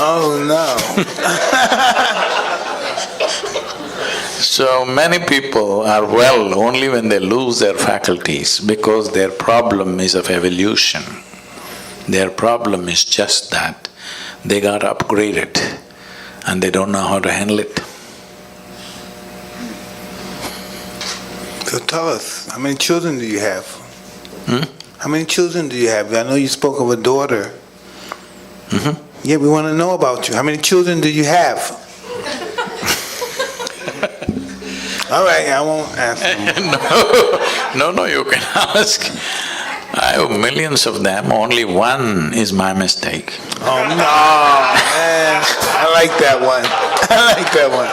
Oh no. So many people are well only when they lose their faculties because their problem is of evolution. Their problem is just that they got upgraded. and they don't know how to handle it. So tell us, how many children do you have? How many children do you have? I know you spoke of a daughter. Yeah, we want to know about you. How many children do you have? All right, I won't ask them. No, you can ask. I have millions of them, only one is my mistake. Oh, no, man. I like that one. I like that one.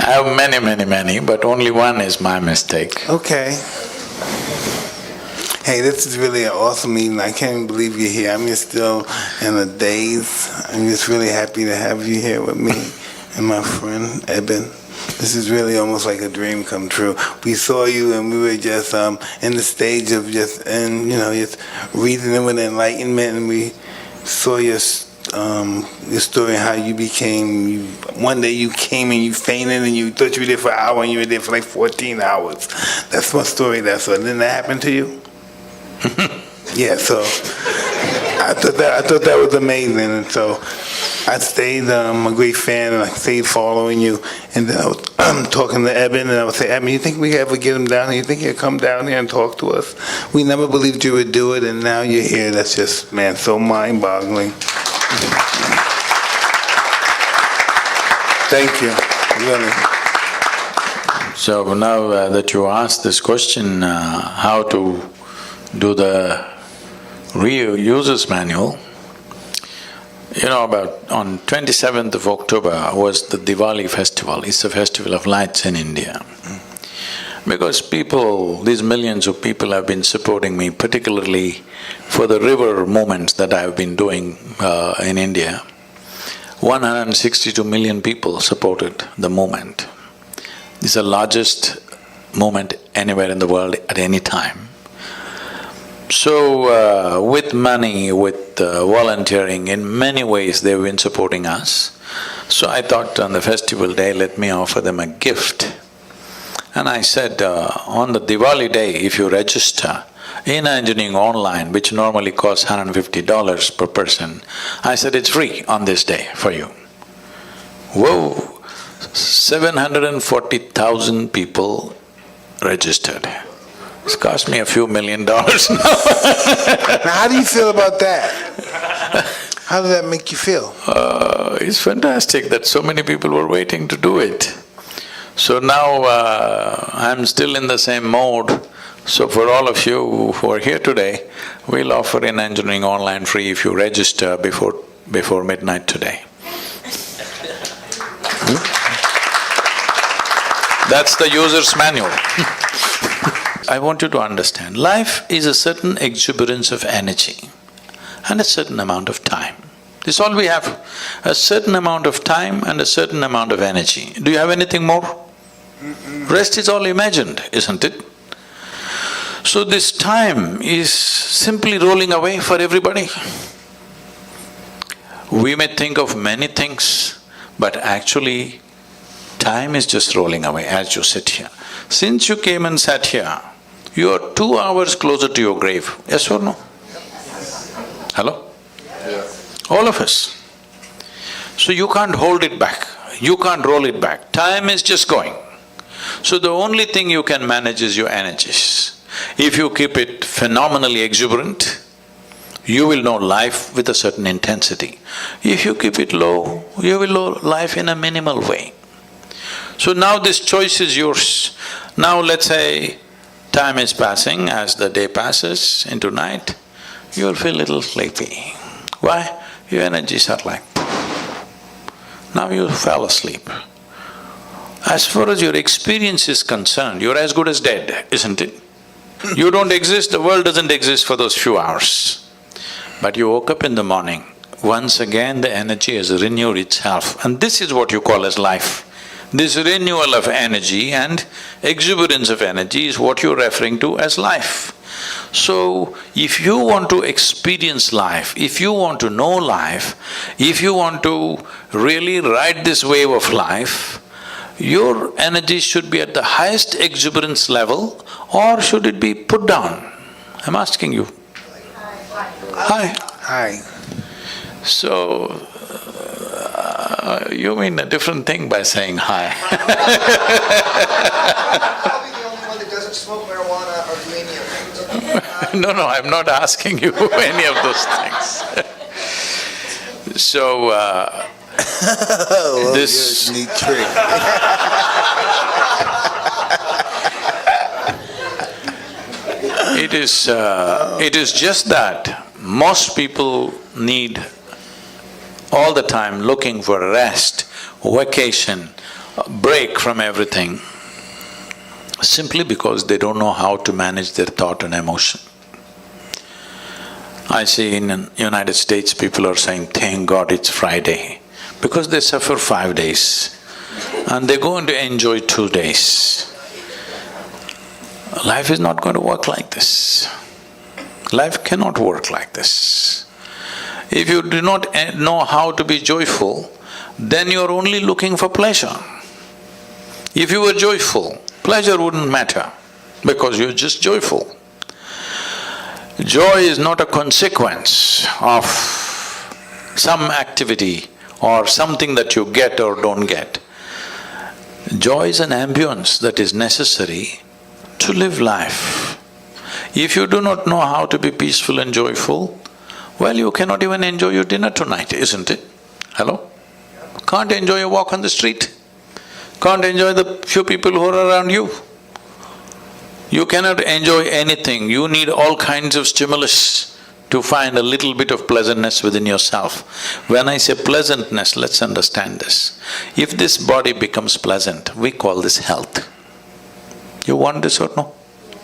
I have many, but only one is my mistake. Okay. Hey, this is really an awesome evening. I can't even believe you're here. I'm just still in a daze. I'm just really happy to have you here with me and my friend, Eben. This is really almost like a dream come true. We saw you and we were just in the stage of just reading with enlightenment, and we saw your story, how you became, one day you came and you fainted and you thought you were there for an hour and you were there for like 14 hours. That's my story. Didn't that happen to you? Yeah, so I thought that was amazing, and so I stayed a great fan, and I stayed following you. And then I was talking to Eben, and I would say, Eben, you think we could ever get him down here? You think he'd come down here and talk to us? We never believed you would do it, and now you're here. That's just, man, so mind-boggling. Thank you, really. So now that you asked this question, how to do the user's manual, about on 27th of October was the Diwali festival. It's a festival of lights in India. Because these millions of people have been supporting me, particularly for the river movements that I've been doing in India. 162 million people supported the movement. It's the largest movement anywhere in the world at any time. So, with money, with volunteering, in many ways they've been supporting us. So I thought on the festival day, let me offer them a gift. And I said, on the Diwali day, if you register in engineering online, which normally costs $150 per person, I said it's free on this day for you. Whoa! 740,000 people registered. It's cost me a few $1 million now. Now, how do you feel about that? How does that make you feel? It's fantastic that so many people were waiting to do it. So now I'm still in the same mode. So for all of you who are here today, we'll offer in engineering online free if you register before midnight today. That's the user's manual. I want you to understand, life is a certain exuberance of energy and a certain amount of time. This is all we have, a certain amount of time and a certain amount of energy. Do you have anything more? Rest is all imagined, isn't it? So this time is simply rolling away for everybody. We may think of many things, but actually time is just rolling away as you sit here. Since you came and sat here, you are 2 hours closer to your grave, yes or no? Hello? Yeah. All of us. So you can't hold it back, you can't roll it back, time is just going. So the only thing you can manage is your energies. If you keep it phenomenally exuberant, you will know life with a certain intensity. If you keep it low, you will know life in a minimal way. So now this choice is yours. Now let's say time is passing, as the day passes into night, you'll feel a little sleepy. Why? Your energies are like… Now you fell asleep. As far as your experience is concerned, you're as good as dead, isn't it? You don't exist, the world doesn't exist for those few hours. But you woke up in the morning, once again the energy has renewed itself, and this is what you call as life. This renewal of energy and exuberance of energy is what you're referring to as life. So, if you want to experience life, if you want to know life, if you want to really ride this wave of life, your energy should be at the highest exuberance level, or should it be put down? I'm asking you. High. Hi. So, you mean a different thing by saying hi. Probably the only one that doesn't smoke marijuana or do any of it. No, I'm not asking you any of those things. So, Oh, This- you're a neat trick. it is just that most people need all the time looking for rest, vacation, break from everything, simply because they don't know how to manage their thought and emotion. I see in the United States, people are saying, thank God it's Friday, because they suffer 5 days and they're going to enjoy 2 days. Life is not going to work like this. Life cannot work like this. If you do not know how to be joyful, then you're only looking for pleasure. If you were joyful, pleasure wouldn't matter, because you're just joyful. Joy is not a consequence of some activity or something that you get or don't get. Joy is an ambience that is necessary to live life. If you do not know how to be peaceful and joyful, well, you cannot even enjoy your dinner tonight, isn't it? Hello? Can't enjoy a walk on the street. Can't enjoy the few people who are around you. You cannot enjoy anything. You need all kinds of stimulus to find a little bit of pleasantness within yourself. When I say pleasantness, let's understand this. If this body becomes pleasant, we call this health. You want this or no?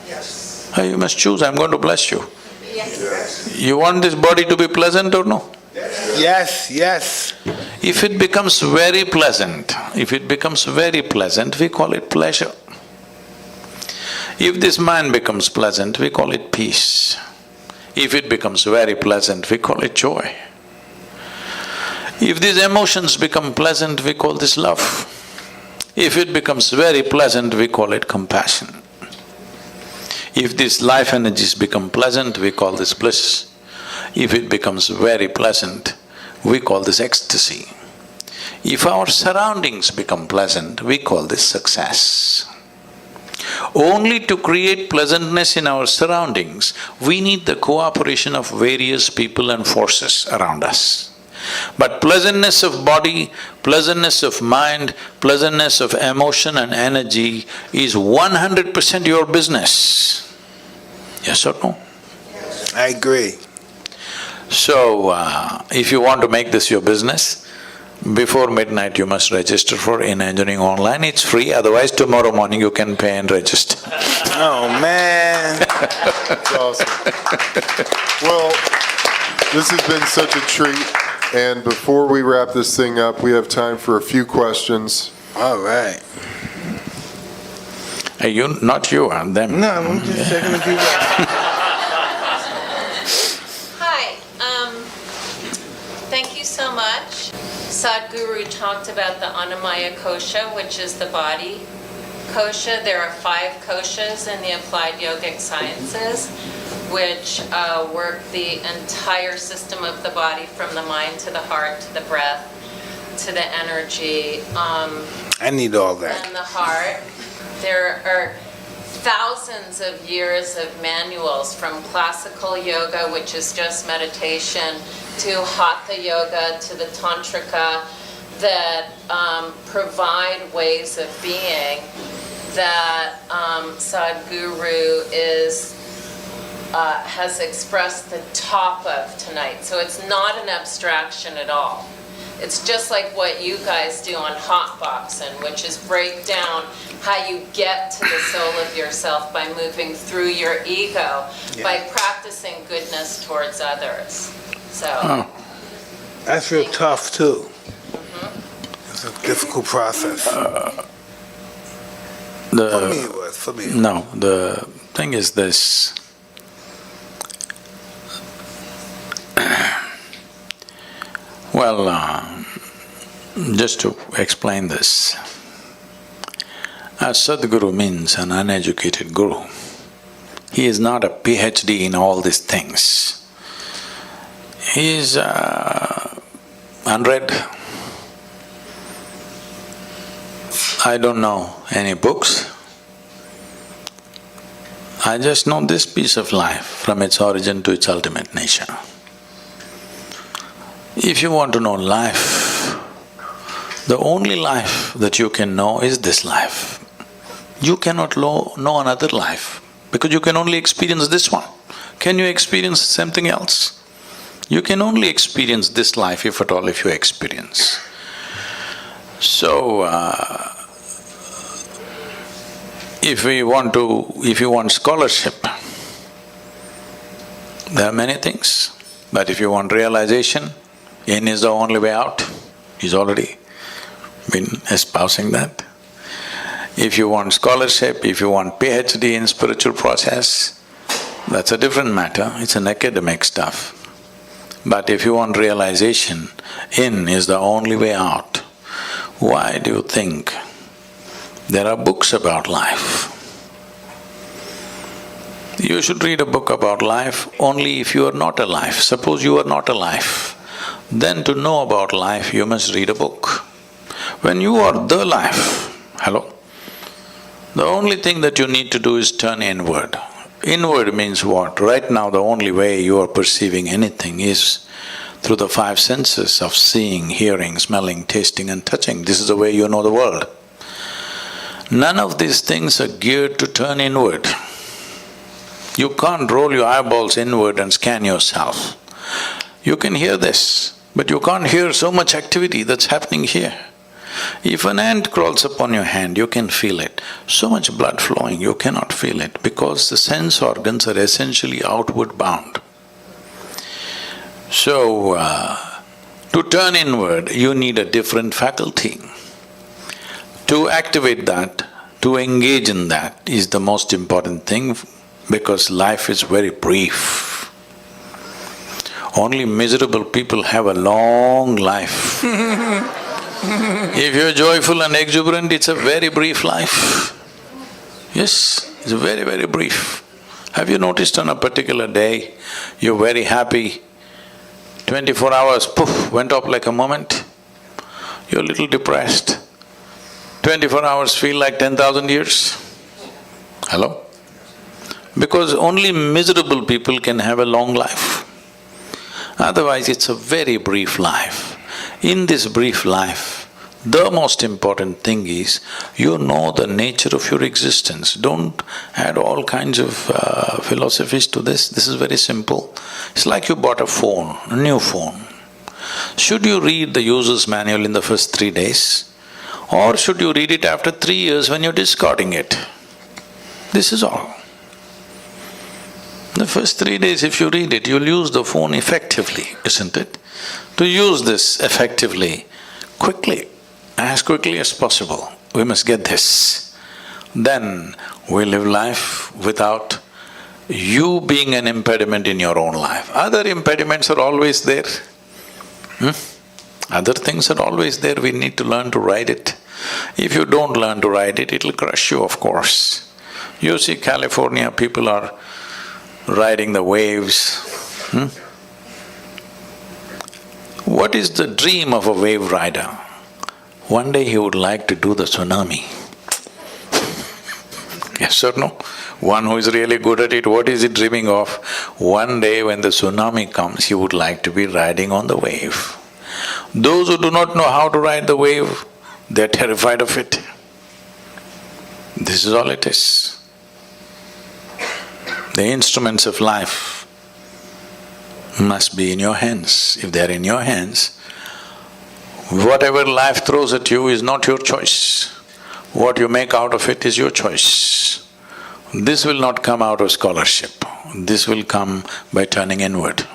Yes. You must choose, I'm going to bless you. Yes. You want this body to be pleasant or no? Yes, yes. If it becomes very pleasant, we call it pleasure. If this mind becomes pleasant, we call it peace. If it becomes very pleasant, we call it joy. If these emotions become pleasant, we call this love. If it becomes very pleasant, we call it compassion. If these life energies become pleasant, we call this bliss. If it becomes very pleasant, we call this ecstasy. If our surroundings become pleasant, we call this success. Only to create pleasantness in our surroundings, we need the cooperation of various people and forces around us. But pleasantness of body, pleasantness of mind, pleasantness of emotion and energy is 100% your business. Yes or no? I agree. So, if you want to make this your business, before midnight you must register for Innige Engineering Online. It's free, otherwise tomorrow morning you can pay and register. Oh, man. That's awesome. Well, this has been such a treat, and before we wrap this thing up, we have time for a few questions. All right. Not you, them. No, I'm just checking if you Hi, thank you so much. Sadhguru talked about the Annamaya Kosha, which is the body kosha. There are 5 koshas in the applied yogic sciences, which work the entire system of the body, from the mind to the heart to the breath to the energy. I need all that. And the heart. There are thousands of years of manuals, from classical yoga, which is just meditation, to hatha yoga, to the tantrika, that provide ways of being that Sadhguru has expressed the top of tonight. So it's not an abstraction at all. It's just like what you guys do on Hotboxing, which is break down how you get to the soul of yourself by moving through your ego, by practicing goodness towards others. So That's real tough, too. It's a difficult process. For me it was, for me. No, the thing is this. Well, just to explain this, Sadhguru means an uneducated guru. He is not a PhD in all these things. is unread. I don't know any books. I just know this piece of life from its origin to its ultimate nature. If you want to know life, the only life that you can know is this life. You cannot know another life because you can only experience this one. Can you experience something else? You can only experience this life, if at all, if you experience. So, if you want scholarship, there are many things. But if you want realization, in is the only way out. He's already been espousing that. If you want scholarship, if you want PhD in spiritual process, that's a different matter, it's an academic stuff. But if you want realization, in is the only way out. Why do you think there are books about life? You should read a book about life only if you are not alive. Suppose you are not alive, then to know about life you must read a book. When you are the life, hello? The only thing that you need to do is turn inward. Inward means what? Right now the only way you are perceiving anything is through the five senses of seeing, hearing, smelling, tasting and touching. This is the way you know the world. None of these things are geared to turn inward. You can't roll your eyeballs inward and scan yourself. You can hear this, but you can't hear so much activity that's happening here. If an ant crawls upon your hand, you can feel it. So much blood flowing, you cannot feel it because the sense organs are essentially outward bound. So, to turn inward, you need a different faculty. To activate that, to engage in that is the most important thing because life is very brief. Only miserable people have a long life. If you're joyful and exuberant, it's a very brief life. Yes, it's very, very brief. Have you noticed on a particular day, you're very happy, 24 hours, poof, went up like a moment? You're a little depressed. 24 hours feel like 10,000 years. Hello? Because only miserable people can have a long life. Otherwise, it's a very brief life. In this brief life, the most important thing is you know the nature of your existence. Don't add all kinds of philosophies to this. This is very simple. It's like you bought a phone, a new phone. Should you read the user's manual in the first 3 days? Or should you read it after 3 years when you're discarding it? This is all. The first 3 days if you read it, you'll use the phone effectively, isn't it? To use this effectively, quickly, as quickly as possible, we must get this. Then we live life without you being an impediment in your own life. Other impediments are always there. Other things are always there, we need to learn to ride it. If you don't learn to ride it, it'll crush you, of course. You see California, people are riding the waves. What is the dream of a wave rider? One day he would like to do the tsunami. Yes or no? One who is really good at it, what is he dreaming of? One day when the tsunami comes, he would like to be riding on the wave. Those who do not know how to ride the wave, they're terrified of it. This is all it is. The instruments of life must be in your hands. If they're in your hands, whatever life throws at you is not your choice. What you make out of it is your choice. This will not come out of scholarship. This will come by turning inward.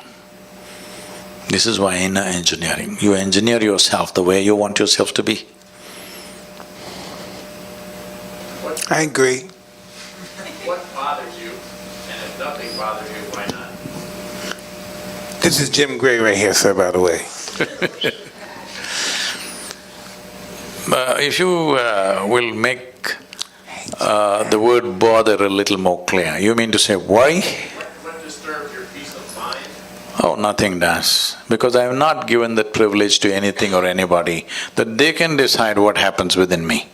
This is why inner engineering. You engineer yourself the way you want yourself to be. I agree. What bothers you? And if nothing bothers you, why not? This is Jim Gray right here, sir, by the way. If you will make the word bother a little more clear, you mean to say worry? What disturbs your peace of mind? Oh, nothing does, because I have not given that privilege to anything or anybody that they can decide what happens within me.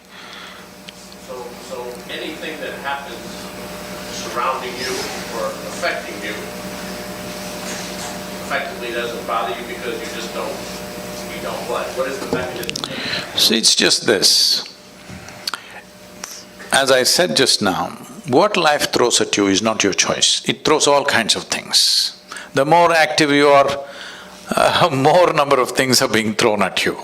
So anything that happens surrounding you or affecting you effectively doesn't bother you because you don't like. What is the mechanism? See, it's just this. As I said just now, what life throws at you is not your choice. It throws all kinds of things. The more active you are, more number of things are being thrown at you.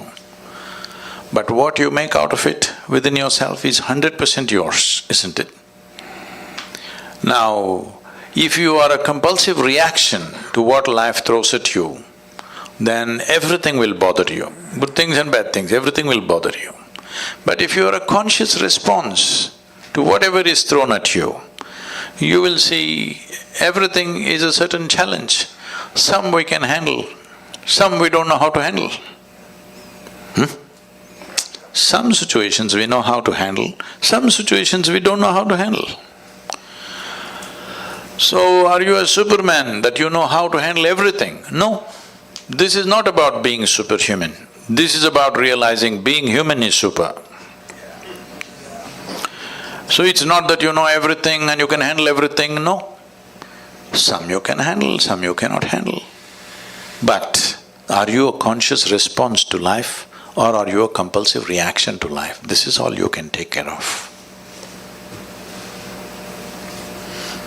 But what you make out of it within yourself is 100% yours, isn't it? Now, if you are a compulsive reaction to what life throws at you, then everything will bother you. Good things and bad things, everything will bother you. But if you are a conscious response to whatever is thrown at you, you will see everything is a certain challenge. Some we can handle, some we don't know how to handle. Some situations we know how to handle, some situations we don't know how to handle. So, are you a Superman that you know how to handle everything? No. This is not about being superhuman. This is about realizing being human is super. So it's not that you know everything and you can handle everything, no. Some you can handle, some you cannot handle. But are you a conscious response to life or are you a compulsive reaction to life? This is all you can take care of.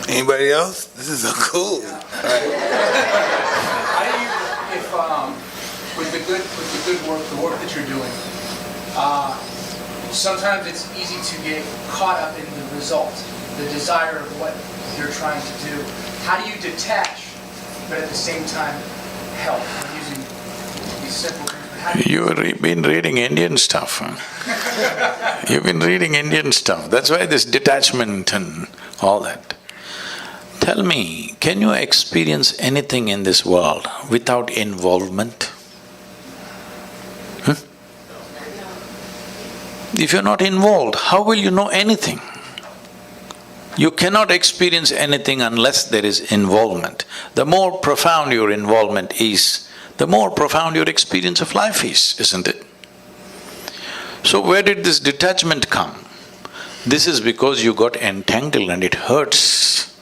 Anybody else? This is so cool. How do you, if, with the good work, the work that you're doing, sometimes it's easy to get caught up in the result, the desire of what you're trying to do. How do you detach, but at the same time help? I'm using these simple things, but how do you… You've been reading Indian stuff, huh? You've been reading Indian stuff, that's why this detachment and all that. Tell me, can you experience anything in this world without involvement? If you're not involved, how will you know anything? You cannot experience anything unless there is involvement. The more profound your involvement is, the more profound your experience of life is, isn't it? So where did this detachment come? This is because you got entangled and it hurts.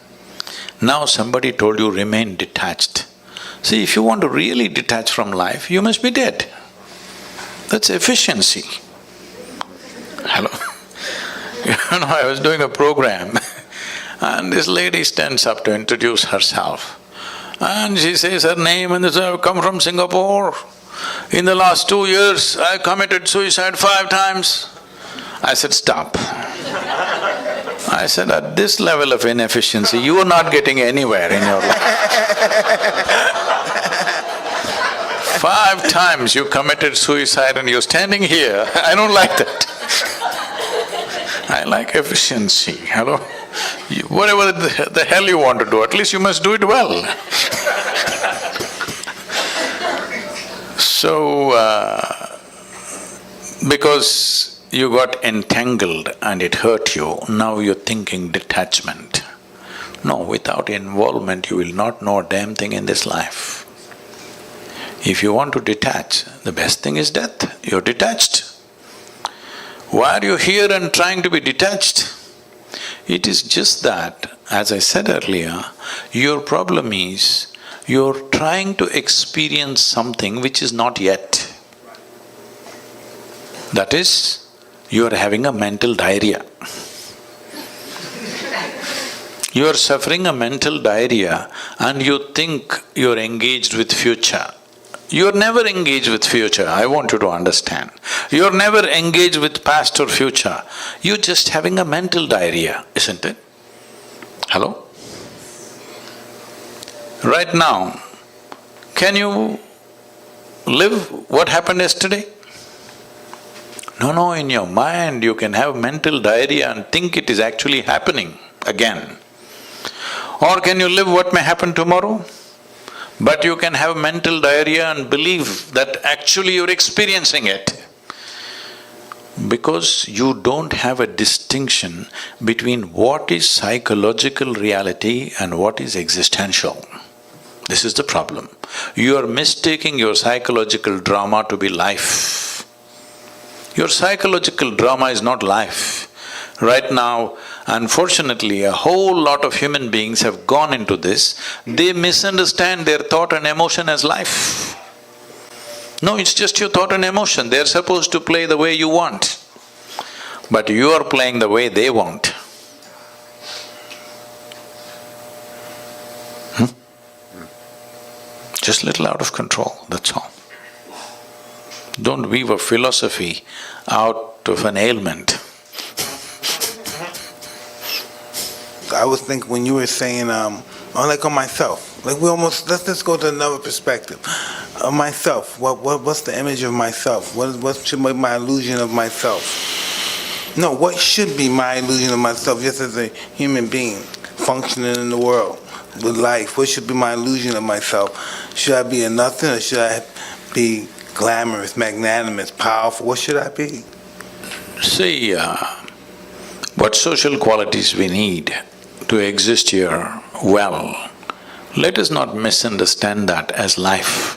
Now somebody told you remain detached. See, if you want to really detach from life, you must be dead. That's efficiency. Hello? You know, I was doing a program and this lady stands up to introduce herself. And she says her name and says, I've come from Singapore. In the last 2 years, I committed suicide 5 times. I said, stop. I said, at this level of inefficiency, you are not getting anywhere in your life. 5 times you committed suicide and you're standing here, I don't like that. I like efficiency, hello? Whatever the hell you want to do, at least you must do it well. So, because you got entangled and it hurt you, now you're thinking detachment. No, without involvement you will not know a damn thing in this life. If you want to detach, the best thing is death, you're detached. Why are you here and trying to be detached? It is just that, as I said earlier, your problem is you're trying to experience something which is not yet. That is, you are having a mental diarrhea. You are suffering a mental diarrhea and you think you're engaged with future. You're never engaged with future, I want you to understand. You're never engaged with past or future. You're just having a mental diarrhea, isn't it? Hello? Right now, can you live what happened yesterday? No, in your mind you can have mental diarrhea and think it is actually happening again. Or can you live what may happen tomorrow? But you can have mental diarrhea and believe that actually you're experiencing it. Because you don't have a distinction between what is psychological reality and what is existential. This is the problem. You are mistaking your psychological drama to be life. Your psychological drama is not life. Right now, unfortunately, a whole lot of human beings have gone into this. They misunderstand their thought and emotion as life. No, it's just your thought and emotion. They're supposed to play the way you want, but you are playing the way they want. Just little out of control, that's all. Don't weave a philosophy out of an ailment. I was thinking when you were saying, like on myself, like we almost, let's just go to another perspective. Of myself, what's the image of myself? What should be my illusion of myself? No, what should be my illusion of myself just as a human being functioning in the world with life? What should be my illusion of myself? Should I be a nothing or should I be glamorous, magnanimous, powerful? What should I be? See, what social qualities we need to exist here well, let us not misunderstand that as life.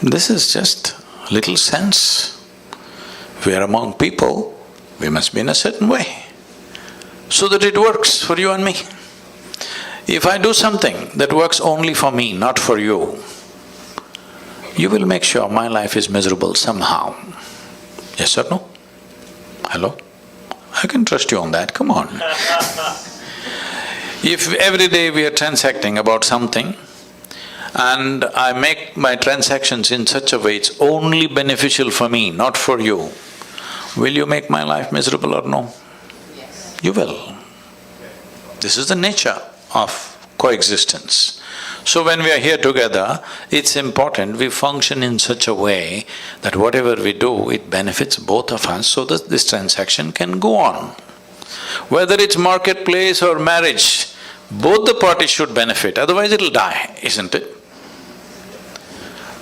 This is just little sense. If we are among people, we must be in a certain way, so that it works for you and me. If I do something that works only for me, not for you, you will make sure my life is miserable somehow. Yes or no? Hello? I can trust you on that, come on. If every day we are transacting about something, and I make my transactions in such a way it's only beneficial for me, not for you, will you make my life miserable or no? Yes. You will. This is the nature of coexistence. So when we are here together, it's important we function in such a way that whatever we do, it benefits both of us so that this transaction can go on. Whether it's marketplace or marriage, both the parties should benefit, otherwise it'll die, isn't it?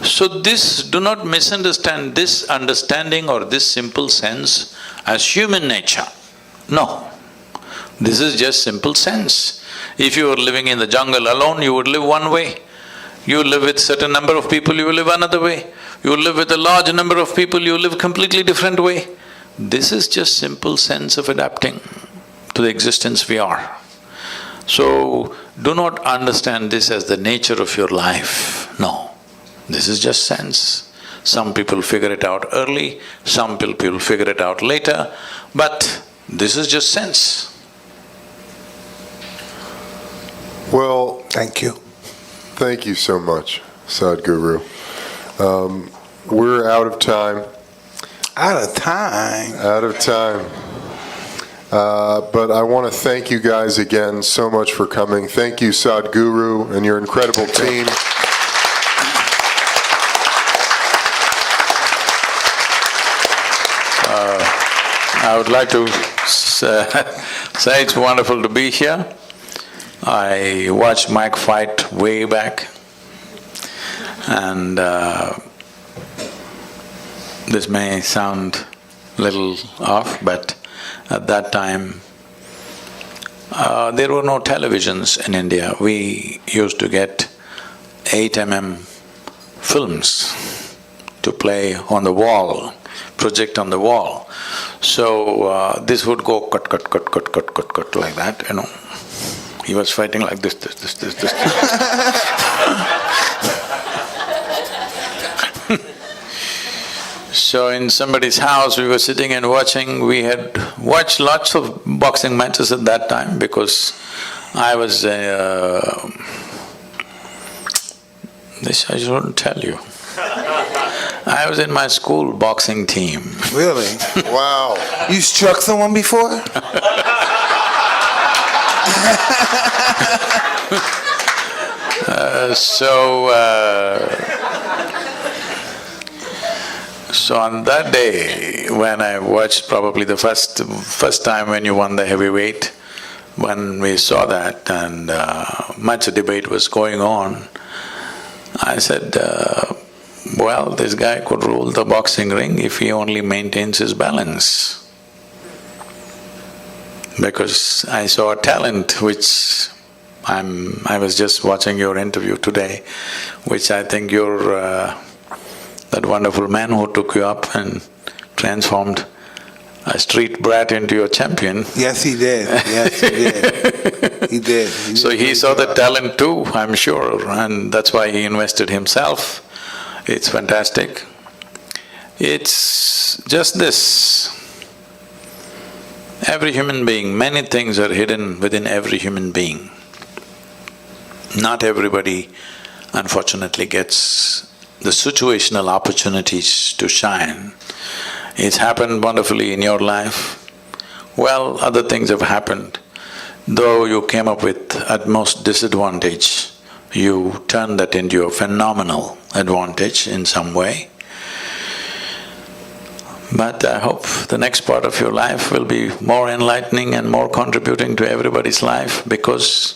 So do not misunderstand this understanding or this simple sense as human nature. No, this is just simple sense. If you were living in the jungle alone, you would live one way. You live with certain number of people, you will live another way. You live with a large number of people, you live completely different way. This is just simple sense of adapting to the existence we are. So, do not understand this as the nature of your life, no. This is just sense. Some people figure it out early, some people figure it out later, but this is just sense. Well, Thank you. thank you so much, Sadhguru. We're out of time. Out of time. Out of time. But I want to thank you guys again so much for coming. Thank you, Sadhguru, and your incredible team. I would like to say it's wonderful to be here. I watched Mike fight way back, and this may sound a little off, but at that time, there were no televisions in India. We used to get 8mm films to play on the wall, project on the wall. So this would go cut like that, you know. He was fighting like this. So in somebody's house, we were sitting and watching. We had watched lots of boxing matches at that time because I was this I shouldn't tell you. I was in my school boxing team. Really? Wow. You struck someone before? So on that day, when I watched probably the first time when you won the heavyweight, when we saw that and much debate was going on, I said, well, this guy could rule the boxing ring if he only maintains his balance. Because I saw a talent which I was just watching your interview today, which I think you're that wonderful man who took you up and transformed a street brat into a champion. Yes, he did. Yes, he did. He did. So he saw the talent too, I'm sure, and that's why he invested himself. It's fantastic. It's just this. Every human being, many things are hidden within every human being. Not everybody, unfortunately, gets the situational opportunities to shine. It's happened wonderfully in your life. Well, other things have happened. Though you came up with utmost disadvantage, you turned that into a phenomenal advantage in some way. But I hope the next part of your life will be more enlightening and more contributing to everybody's life, because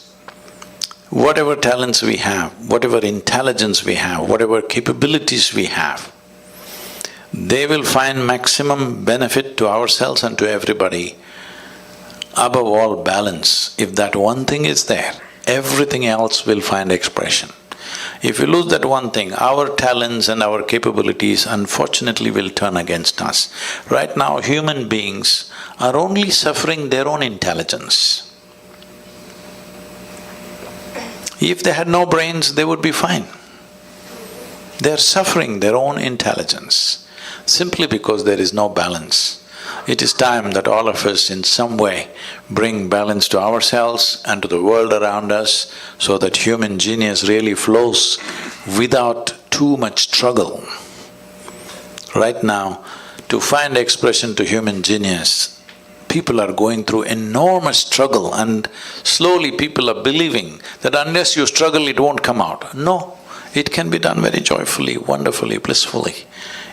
whatever talents we have, whatever intelligence we have, whatever capabilities we have, they will find maximum benefit to ourselves and to everybody. Above all, balance. If that one thing is there, everything else will find expression. If we lose that one thing, our talents and our capabilities unfortunately will turn against us. Right now, human beings are only suffering their own intelligence. If they had no brains, they would be fine. They're suffering their own intelligence simply because there is no balance. It is time that all of us in some way bring balance to ourselves and to the world around us, so that human genius really flows without too much struggle. Right now, to find expression to human genius, people are going through enormous struggle, and slowly people are believing that unless you struggle, it won't come out. No, it can be done very joyfully, wonderfully, blissfully,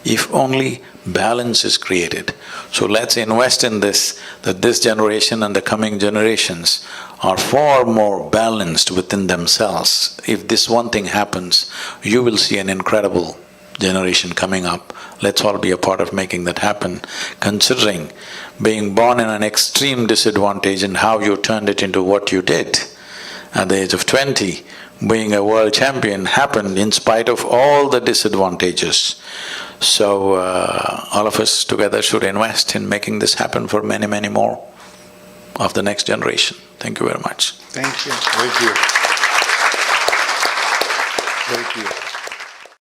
if only balance is created. So let's invest in this, that this generation and the coming generations are far more balanced within themselves. If this one thing happens, you will see an incredible generation coming up. Let's all be a part of making that happen, considering being born in an extreme disadvantage and how you turned it into what you did. At the age of 20, being a world champion happened in spite of all the disadvantages. So, all of us together should invest in making this happen for many, many more of the next generation. Thank you very much. Thank you. Thank you. Thank you.